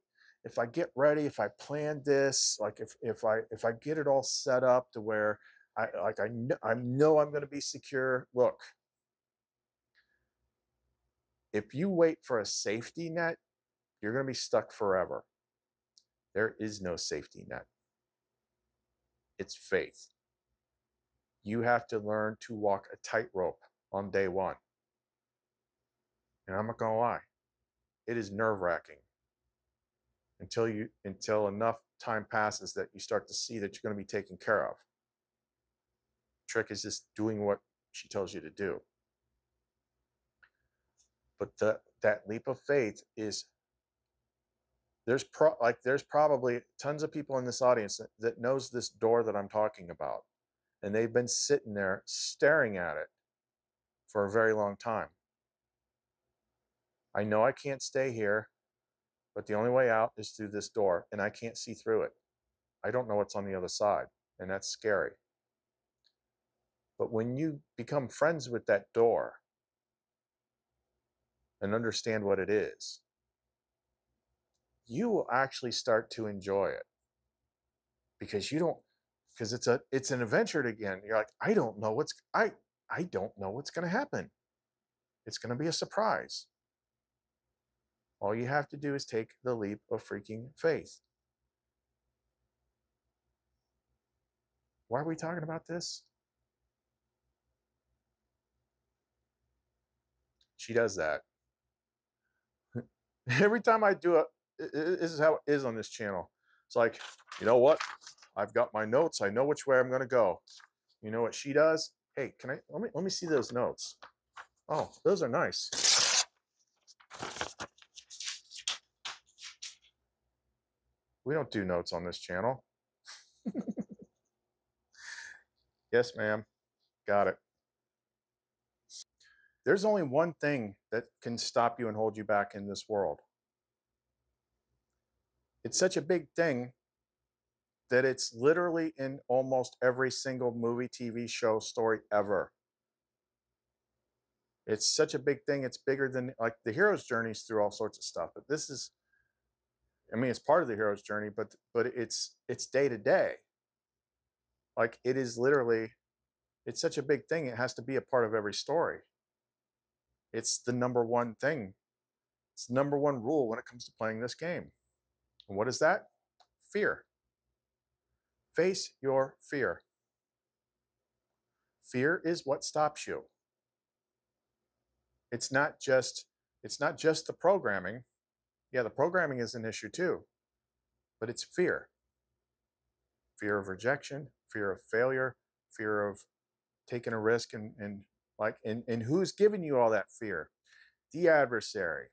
ready, if I plan this, like if I get it all set up to where I know I'm going to be secure. Look, if you wait for a safety net, you're going to be stuck forever. There is no safety net. It's faith. You have to learn to walk a tightrope on day one. And I'm not going to lie, it is nerve-wracking until enough time passes that you start to see that you're going to be taken care of. Trick is just doing what she tells you to do. But that leap of faith is, there's probably tons of people in this audience that knows this door that I'm talking about, and they've been sitting there staring at it for a very long time. I know I can't stay here, but the only way out is through this door, and I can't see through it. I don't know what's on the other side, and that's scary. But when you become friends with that door and understand what it is, you will actually start to enjoy it, because you don't because it's an adventure again. You're like, I don't know what's going to happen. It's going to be a surprise. All you have to do is take the leap of freaking faith. Why are we talking about this? She does that. Every time I do it, this is how it is on this channel. It's like, you know what? I've got my notes. I know which way I'm going to go. You know what she does? Hey, let me see those notes. Oh, those are nice. We don't do notes on this channel. Yes, ma'am. Got it. There's only one thing that can stop you and hold you back in this world. It's such a big thing that it's literally in almost every single movie, TV show, story ever. It's such a big thing. It's bigger than, like, the hero's journeys through all sorts of stuff. But this is, I mean, it's part of the hero's journey, but it's day to day. Like, it is literally, it's such a big thing. It has to be a part of every story. It's the number one thing. It's the number one rule when it comes to playing this game. And what is that? Fear. Face your fear. Fear is what stops you. It's not just the programming. Yeah, the programming is an issue too, but it's fear. Fear of rejection, fear of failure, fear of taking a risk, and who's giving you all that fear? The adversary.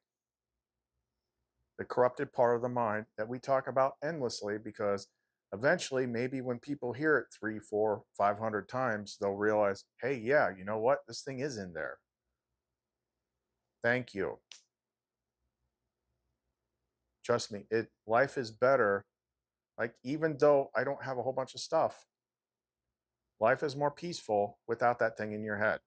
The corrupted part of the mind that we talk about endlessly, because eventually, maybe when people hear it 300, 400, 500 times, they'll realize, hey, yeah, you know what? This thing is in there. Thank you. Trust me, life is better. Like, even though I don't have a whole bunch of stuff, life is more peaceful without that thing in your head.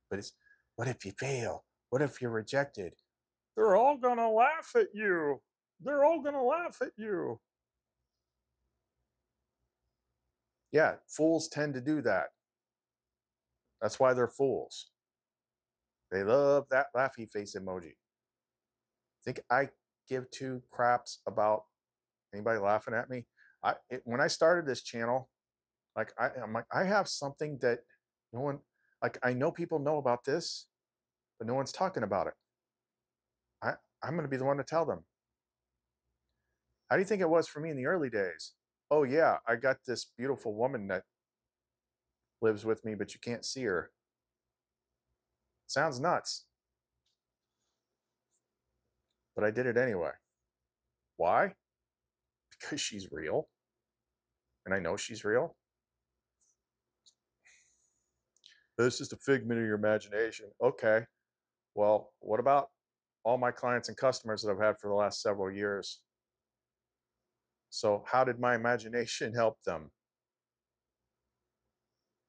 But it's, what if you fail? What if you're rejected? They're all going to laugh at you. They're all going to laugh at you. Yeah, fools tend to do that. That's why they're fools. They love that laughy face emoji. Think I give two craps about anybody laughing at me? When I started this channel, I'm like, I have something that no one, like, I know people know about this, but no one's talking about it. I'm going to be the one to tell them. How do you think it was for me in the early days? Oh yeah, I got this beautiful woman that lives with me, but you can't see her. Sounds nuts. But I did it anyway. Why? Because she's real. And I know she's real. It's just a figment of your imagination. Okay. Well, what about all my clients and customers that I've had for the last several years? So how did my imagination help them?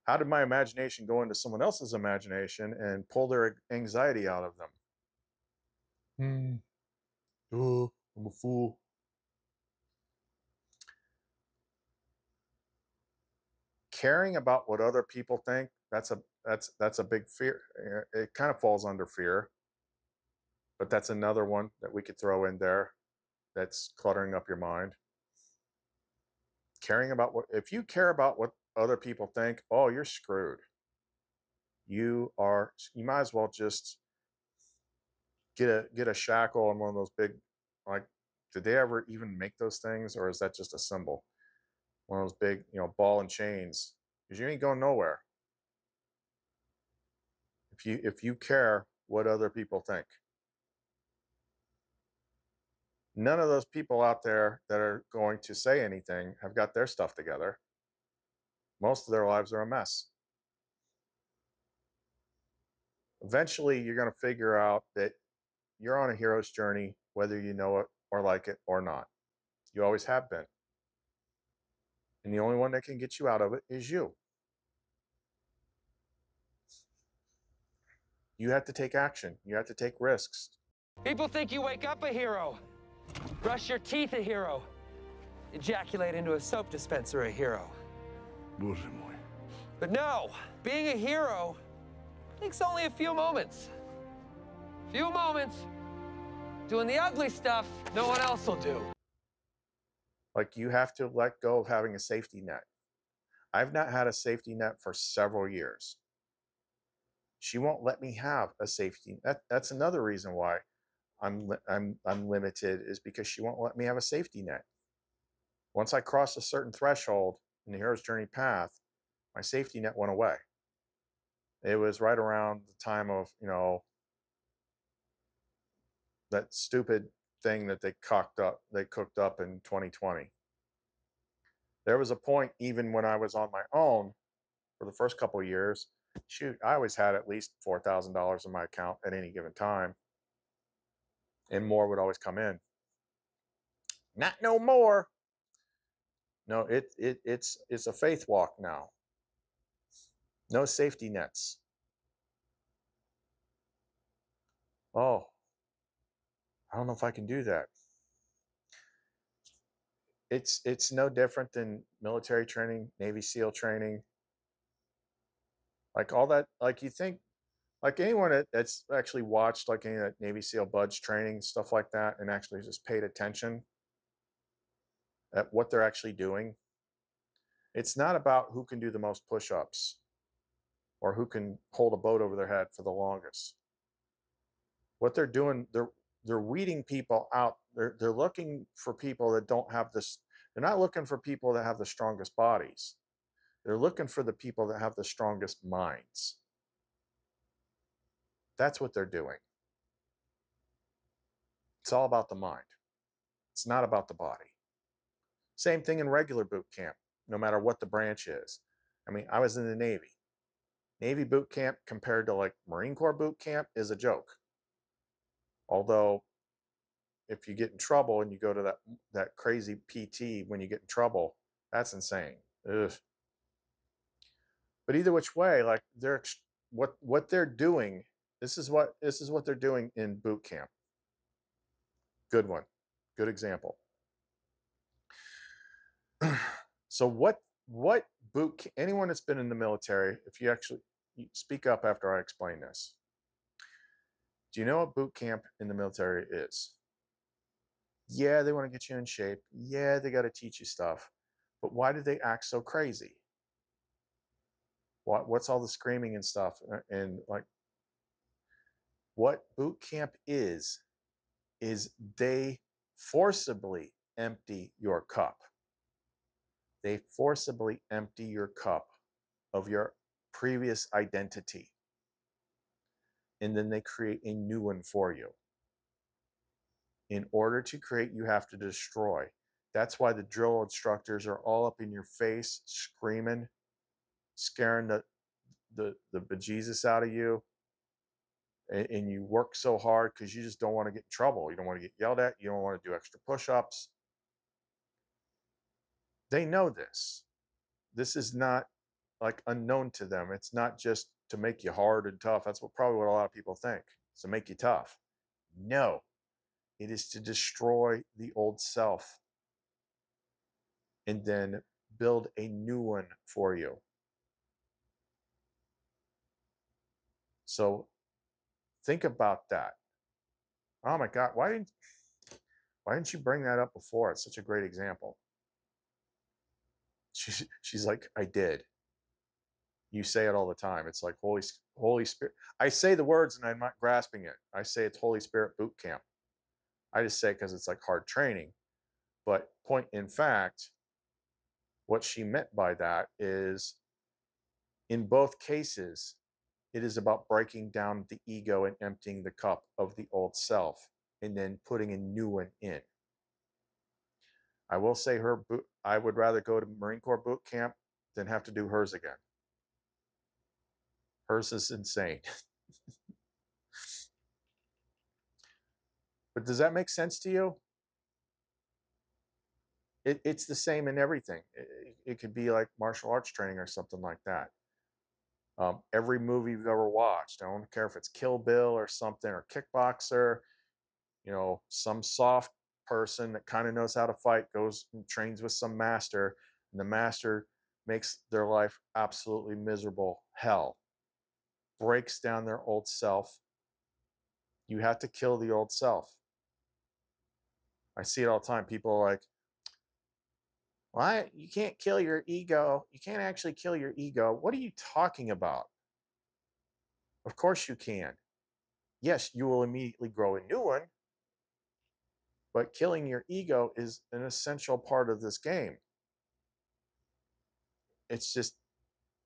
How did my imagination go into someone else's imagination and pull their anxiety out of them? I'm a fool. Caring about what other people think, that's a big fear. It kind of falls under fear, but that's another one that we could throw in there that's cluttering up your mind. Caring about if you care about what other people think, oh, you're screwed. You might as well just get a shackle on one of those big, like, did they ever even make those things, or is that just a symbol? One of those big, ball and chains, because you ain't going nowhere. If you care what other people think. None of those people out there that are going to say anything have got their stuff together. Most of their lives are a mess. Eventually, you're going to figure out that you're on a hero's journey, whether you know it or like it or not. You always have been. And the only one that can get you out of it is you. You have to take action. You have to take risks. People think you wake up a hero, brush your teeth a hero, ejaculate into a soap dispenser a hero. Боже мой. But no, being a hero takes only a few moments. Few moments doing the ugly stuff no one else will do. Like, you have to let go of having a safety net. I've not had a safety net for several years. She won't let me have a safety net. That's another reason why I'm limited, is because she won't let me have a safety net. Once I crossed a certain threshold in the hero's journey path, my safety net went away. It was right around the time of, you know, that stupid thing that they cooked up in 2020. There was a point, even when I was on my own for the first couple of years, shoot, I always had at least $4,000 in my account at any given time, and more would always come in. Not no more. No, it's a faith walk now. No safety nets. Oh, I don't know if I can do that. It's no different than military training, Navy SEAL training. Like all that, like you think, like anyone that's actually watched like any of that Navy SEAL Budge training, stuff like that, and actually just paid attention at what they're actually doing. It's not about who can do the most push-ups or who can hold a boat over their head for the longest. What they're doing, they're weeding people out. They're looking for people that don't have this. They're not looking for people that have the strongest bodies. They're looking for the people that have the strongest minds. That's what they're doing. It's all about the mind. It's not about the body. Same thing in regular boot camp, no matter what the branch is. I mean, I was in the Navy. Navy boot camp compared to like Marine Corps boot camp is a joke. Although, if you get in trouble and you go to that crazy PT when you get in trouble, that's insane. Ugh. But either which way, like what they're doing, this is what they're doing in boot camp. Good one, good example. So what anyone that's been in the military, if you actually speak up after I explain this. Do you know what boot camp in the military is? Yeah, they want to get you in shape. Yeah, they got to teach you stuff. But why do they act so crazy? What's all the screaming and stuff? And like, what boot camp is they forcibly empty your cup. They forcibly empty your cup of your previous identity. And then they create a new one for you. In order to create, you have to destroy. That's why the drill instructors are all up in your face, screaming, scaring the bejesus out of you. And you work so hard because you just don't want to get in trouble. You don't want to get yelled at. You don't want to do extra push-ups. They know this. This is not like unknown to them. It's not just to make you hard and tough. That's probably what a lot of people think. It's to make you tough. No. It is to destroy the old self and then build a new one for you. So think about that. Oh my God, why didn't you bring that up before? It's such a great example. She's like, I did. You say it all the time. It's like Holy Spirit. I say the words and I'm not grasping it. I say it's Holy Spirit boot camp. I just say it because it's like hard training. But point in fact, what she meant by that is, in both cases, it is about breaking down the ego and emptying the cup of the old self and then putting a new one in. I will say I would rather go to Marine Corps boot camp than have to do hers again. Hers is insane. But does that make sense to you? It's the same in everything. It could be like martial arts training or something like that. Every movie you've ever watched, I don't care if it's Kill Bill or something, or Kickboxer, you know, some soft person that kind of knows how to fight goes and trains with some master, and the master makes their life absolutely miserable hell, breaks down their old self. You have to kill the old self. I see it all the time. People are like, "Why? You can't kill your ego. You can't actually kill your ego." What are you talking about? Of course you can. Yes, you will immediately grow a new one, but killing your ego is an essential part of this game. It's just,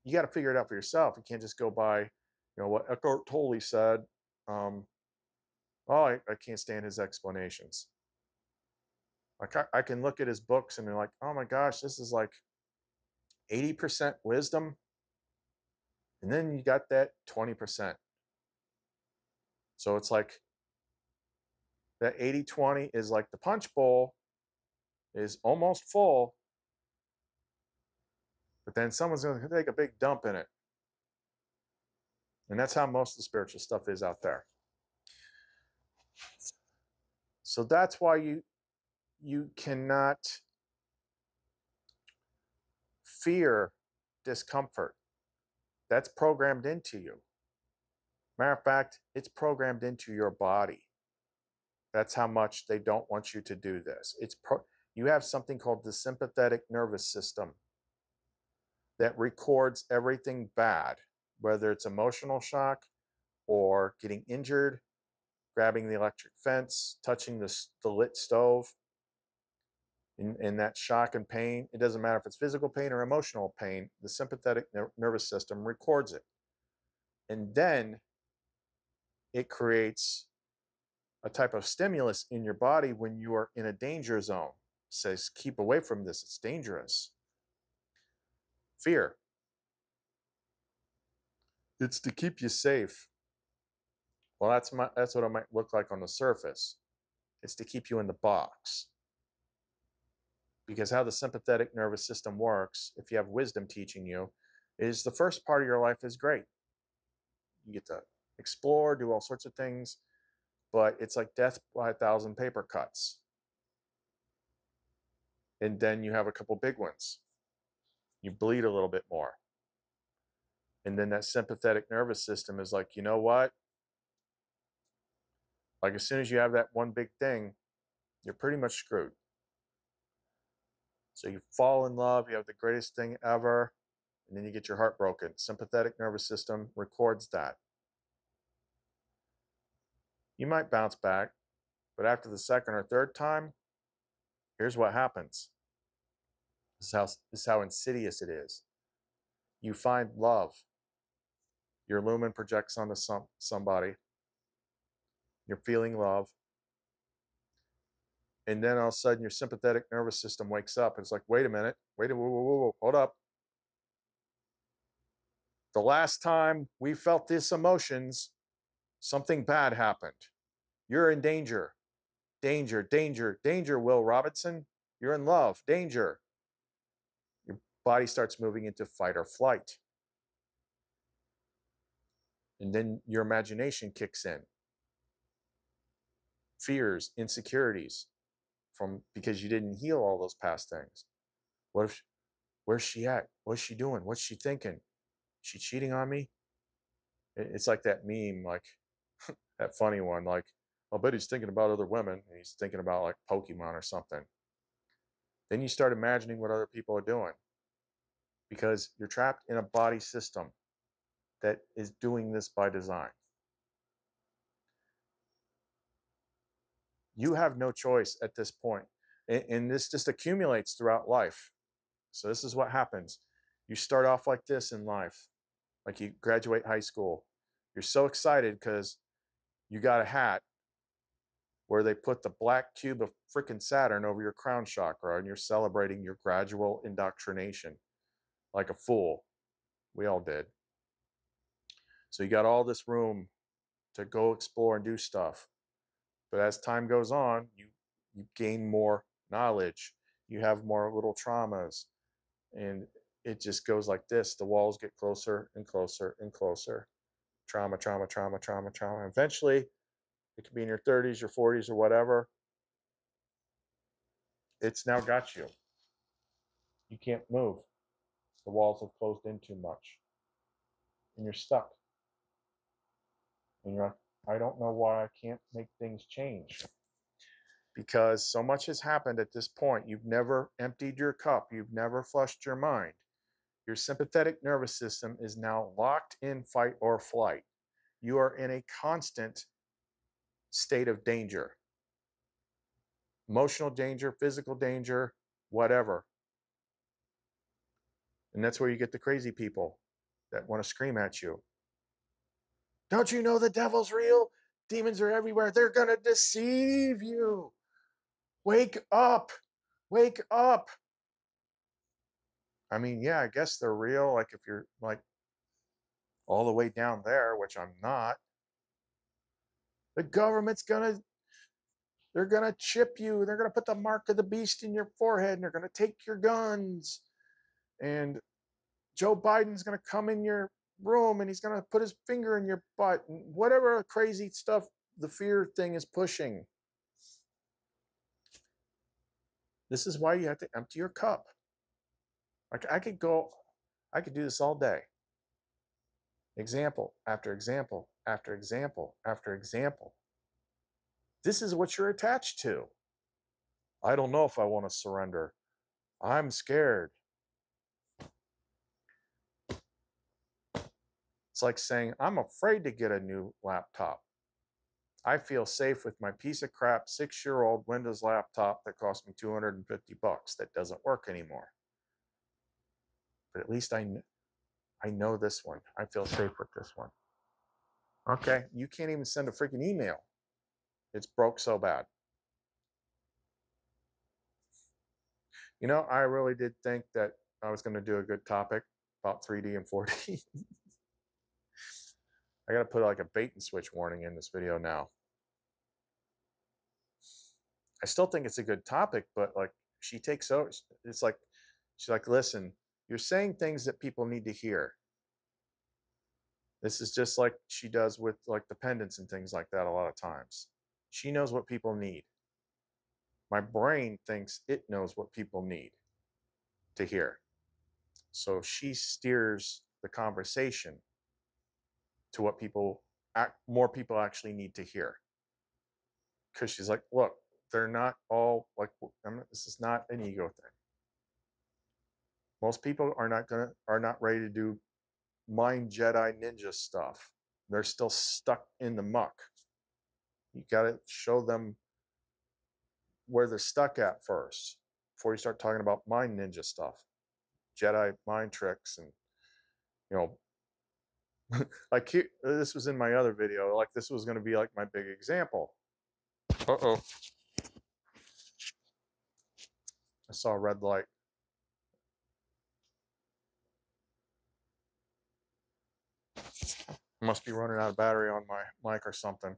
you got to figure it out for yourself. You can't just go by, what Eckhart Tolle said. I can't stand his explanations. Like I can look at his books and be like, oh my gosh, this is like 80% wisdom. And then you got that 20%. So it's like that 80-20 is like the punch bowl is almost full, but then someone's going to take a big dump in it. And that's how most of the spiritual stuff is out there. So that's why you cannot fear discomfort. That's programmed into you. Matter of fact, it's programmed into your body. That's how much they don't want you to do this. You have something called the sympathetic nervous system that records everything bad, whether it's emotional shock or getting injured, grabbing the electric fence, touching the lit stove. In that shock and pain, it doesn't matter if it's physical pain or emotional pain, the sympathetic nervous system records it. And then it creates a type of stimulus in your body when you are in a danger zone. It says, keep away from this, it's dangerous. Fear. It's to keep you safe. Well, that's what it might look like on the surface. It's to keep you in the box. Because how the sympathetic nervous system works, if you have wisdom teaching you, is the first part of your life is great. You get to explore, do all sorts of things, but it's like death by 1,000 paper cuts. And then you have a couple big ones. You bleed a little bit more. And then that sympathetic nervous system is like, you know what? Like as soon as you have that one big thing, you're pretty much screwed. So you fall in love, you have the greatest thing ever, and then you get your heart broken. Sympathetic nervous system records that. You might bounce back, but after the second or third time, here's what happens. This is how insidious it is. You find love. Your lumen projects onto somebody. You're feeling love. And then all of a sudden your sympathetic nervous system wakes up. It's like, wait a minute, whoa, hold up. The last time we felt these emotions, something bad happened. You're in danger. Danger, danger, danger, Will Robinson. You're in love. Danger. Your body starts moving into fight or flight. And then your imagination kicks in. Fears, insecurities, because you didn't heal all those past things. Where's she at? What's she doing? What's she thinking? Is she cheating on me? It's like that meme, like that funny one, like, I'll bet he's thinking about other women, and he's thinking about like Pokemon or something. Then you start imagining what other people are doing because you're trapped in a body system that is doing this by design. You have no choice at this point. And this just accumulates throughout life. So this is what happens. You start off like this in life, like you graduate high school. You're so excited because you got a hat where they put the black cube of frickin' Saturn over your crown chakra, and you're celebrating your gradual indoctrination like a fool. We all did. So you got all this room to go explore and do stuff. But as time goes on, you gain more knowledge. You have more little traumas. And it just goes like this. The walls get closer and closer and closer. Trauma, trauma, trauma, trauma, trauma. Eventually, it could be in your 30s, your 40s, or whatever. it's now got you. You can't move. The walls have closed in too much. And you're stuck. And you're like, I don't know why I can't make things change. Because so much has happened at this point. You've never emptied your cup. You've never flushed your mind. Your sympathetic nervous system is now locked in fight or flight. You are in a constant state of danger. Emotional danger, physical danger, whatever. And that's where you get the crazy people that want to scream at you. Don't you know the devil's real? Demons are everywhere. They're going to deceive you. Wake up. Wake up. I mean, yeah, I guess they're real. Like if you're like all the way down there, which I'm not. The government's they're going to chip you. They're going to put the mark of the beast in your forehead and they're going to take your guns. And Joe Biden's going to come in your room and he's going to put his finger in your butt and whatever crazy stuff the fear thing is pushing. This is why you have to empty your cup. Like I could do this all day. Example after example after example after example. This is what you're attached to. I don't know if I want to surrender. I'm scared. It's like saying, I'm afraid to get a new laptop. I feel safe with my piece of crap 6-year-old Windows laptop that cost me $250 that doesn't work anymore. But at least I know this one. I feel safe with this one. Okay, you can't even send a freaking email. It's broke so bad. You know, I really did think that I was going to do a good topic about 3D and 4D. I got to put like a bait and switch warning in this video now. I still think it's a good topic, but like she takes over. It's like, she's like, listen, you're saying things that people need to hear. This is just like she does with like the pendants and things like that a lot of times. She knows what people need. My brain thinks it knows what people need to hear. So she steers the conversation to what more people actually need to hear. Because she's like, look, they're not all like, this is not an ego thing. Most people are not ready to do mind Jedi ninja stuff. They're still stuck in the muck. You got to show them where they're stuck at first before you start talking about mind ninja stuff, Jedi mind tricks, and you know, like this was in my other video. Like this was going to be like my big example. Uh-oh. I saw a red light. Must be running out of battery on my mic or something.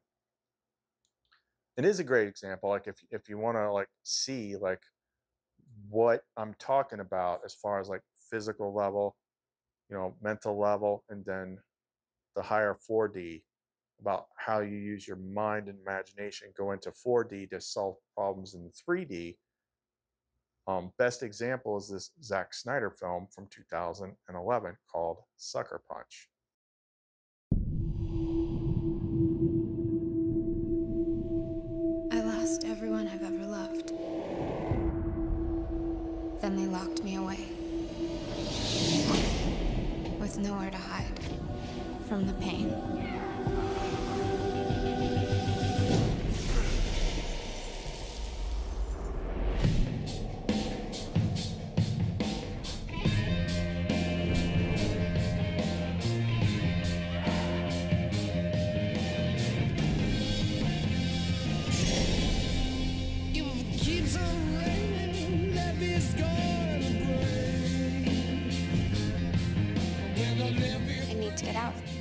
It is a great example. Like if you want to like see like what I'm talking about as far as like physical level, you know, mental level, and then the higher 4D, about how you use your mind and imagination, go into 4D to solve problems in 3D. Best example is this Zack Snyder film from 2011 called Sucker Punch. I lost everyone I've ever loved. Then they locked me away, with nowhere to hide from the pain.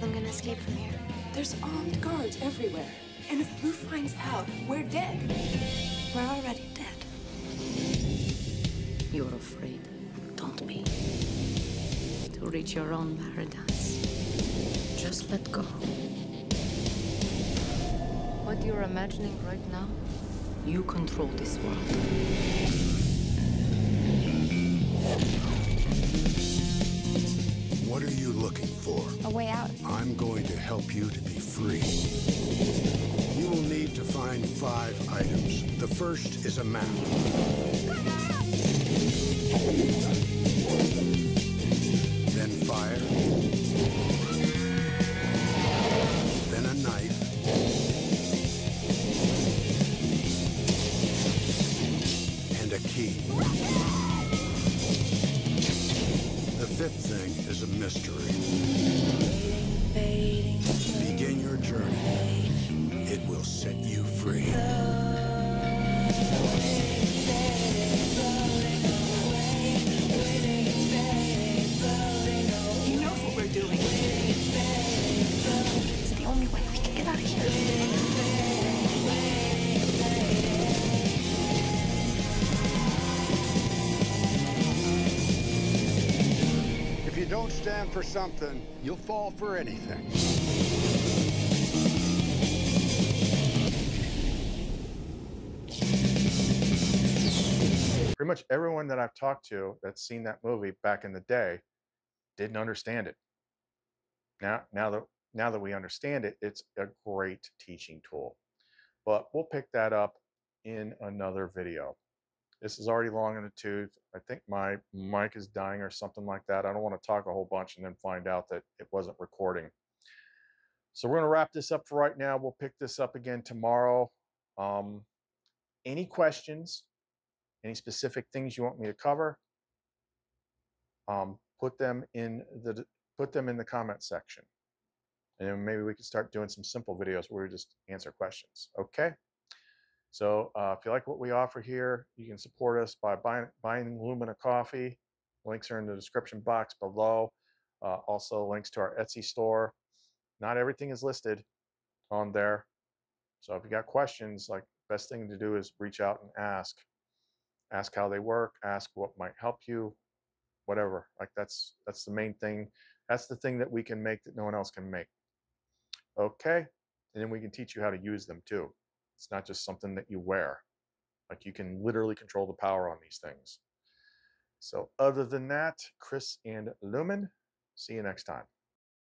I'm gonna escape from here. There's armed guards everywhere. And if Blue finds out, we're dead. We're already dead. You're afraid, don't be. To reach your own paradise. Just let go. What you're imagining right now, you control this world. are you looking for? A way out. I'm going to help you to be free. You will need to find 5 items. The first is a map. Then fire. Then a knife. And a key. The 5th thing is a mystery. Begin your journey. It will set you free. He knows what we're doing. It's the only way we can get out of here. If you don't stand for something, you'll fall for anything. Pretty much everyone that I've talked to that's seen that movie back in the day didn't understand it. Now that we understand it, it's a great teaching tool. But we'll pick that up in another video. This is already long in the tooth. I think my mic is dying or something like that. I don't want to talk a whole bunch and then find out that it wasn't recording. So we're going to wrap this up for right now. We'll pick this up again tomorrow. Any questions? Any specific things you want me to cover? Put them in the comment section, and then maybe we can start doing some simple videos where we just answer questions. Okay. So if you like what we offer here, you can support us by buying Lumina coffee. Links are in the description box below. Also links to our Etsy store. Not everything is listed on there. So if you got questions, like, best thing to do is reach out and ask. Ask how they work, ask what might help you, whatever. Like that's the main thing. That's the thing that we can make that no one else can make. Okay. And then we can teach you how to use them too. It's not just something that you wear. Like, you can literally control the power on these things. So other than that, Chris and Lumen, see you next time.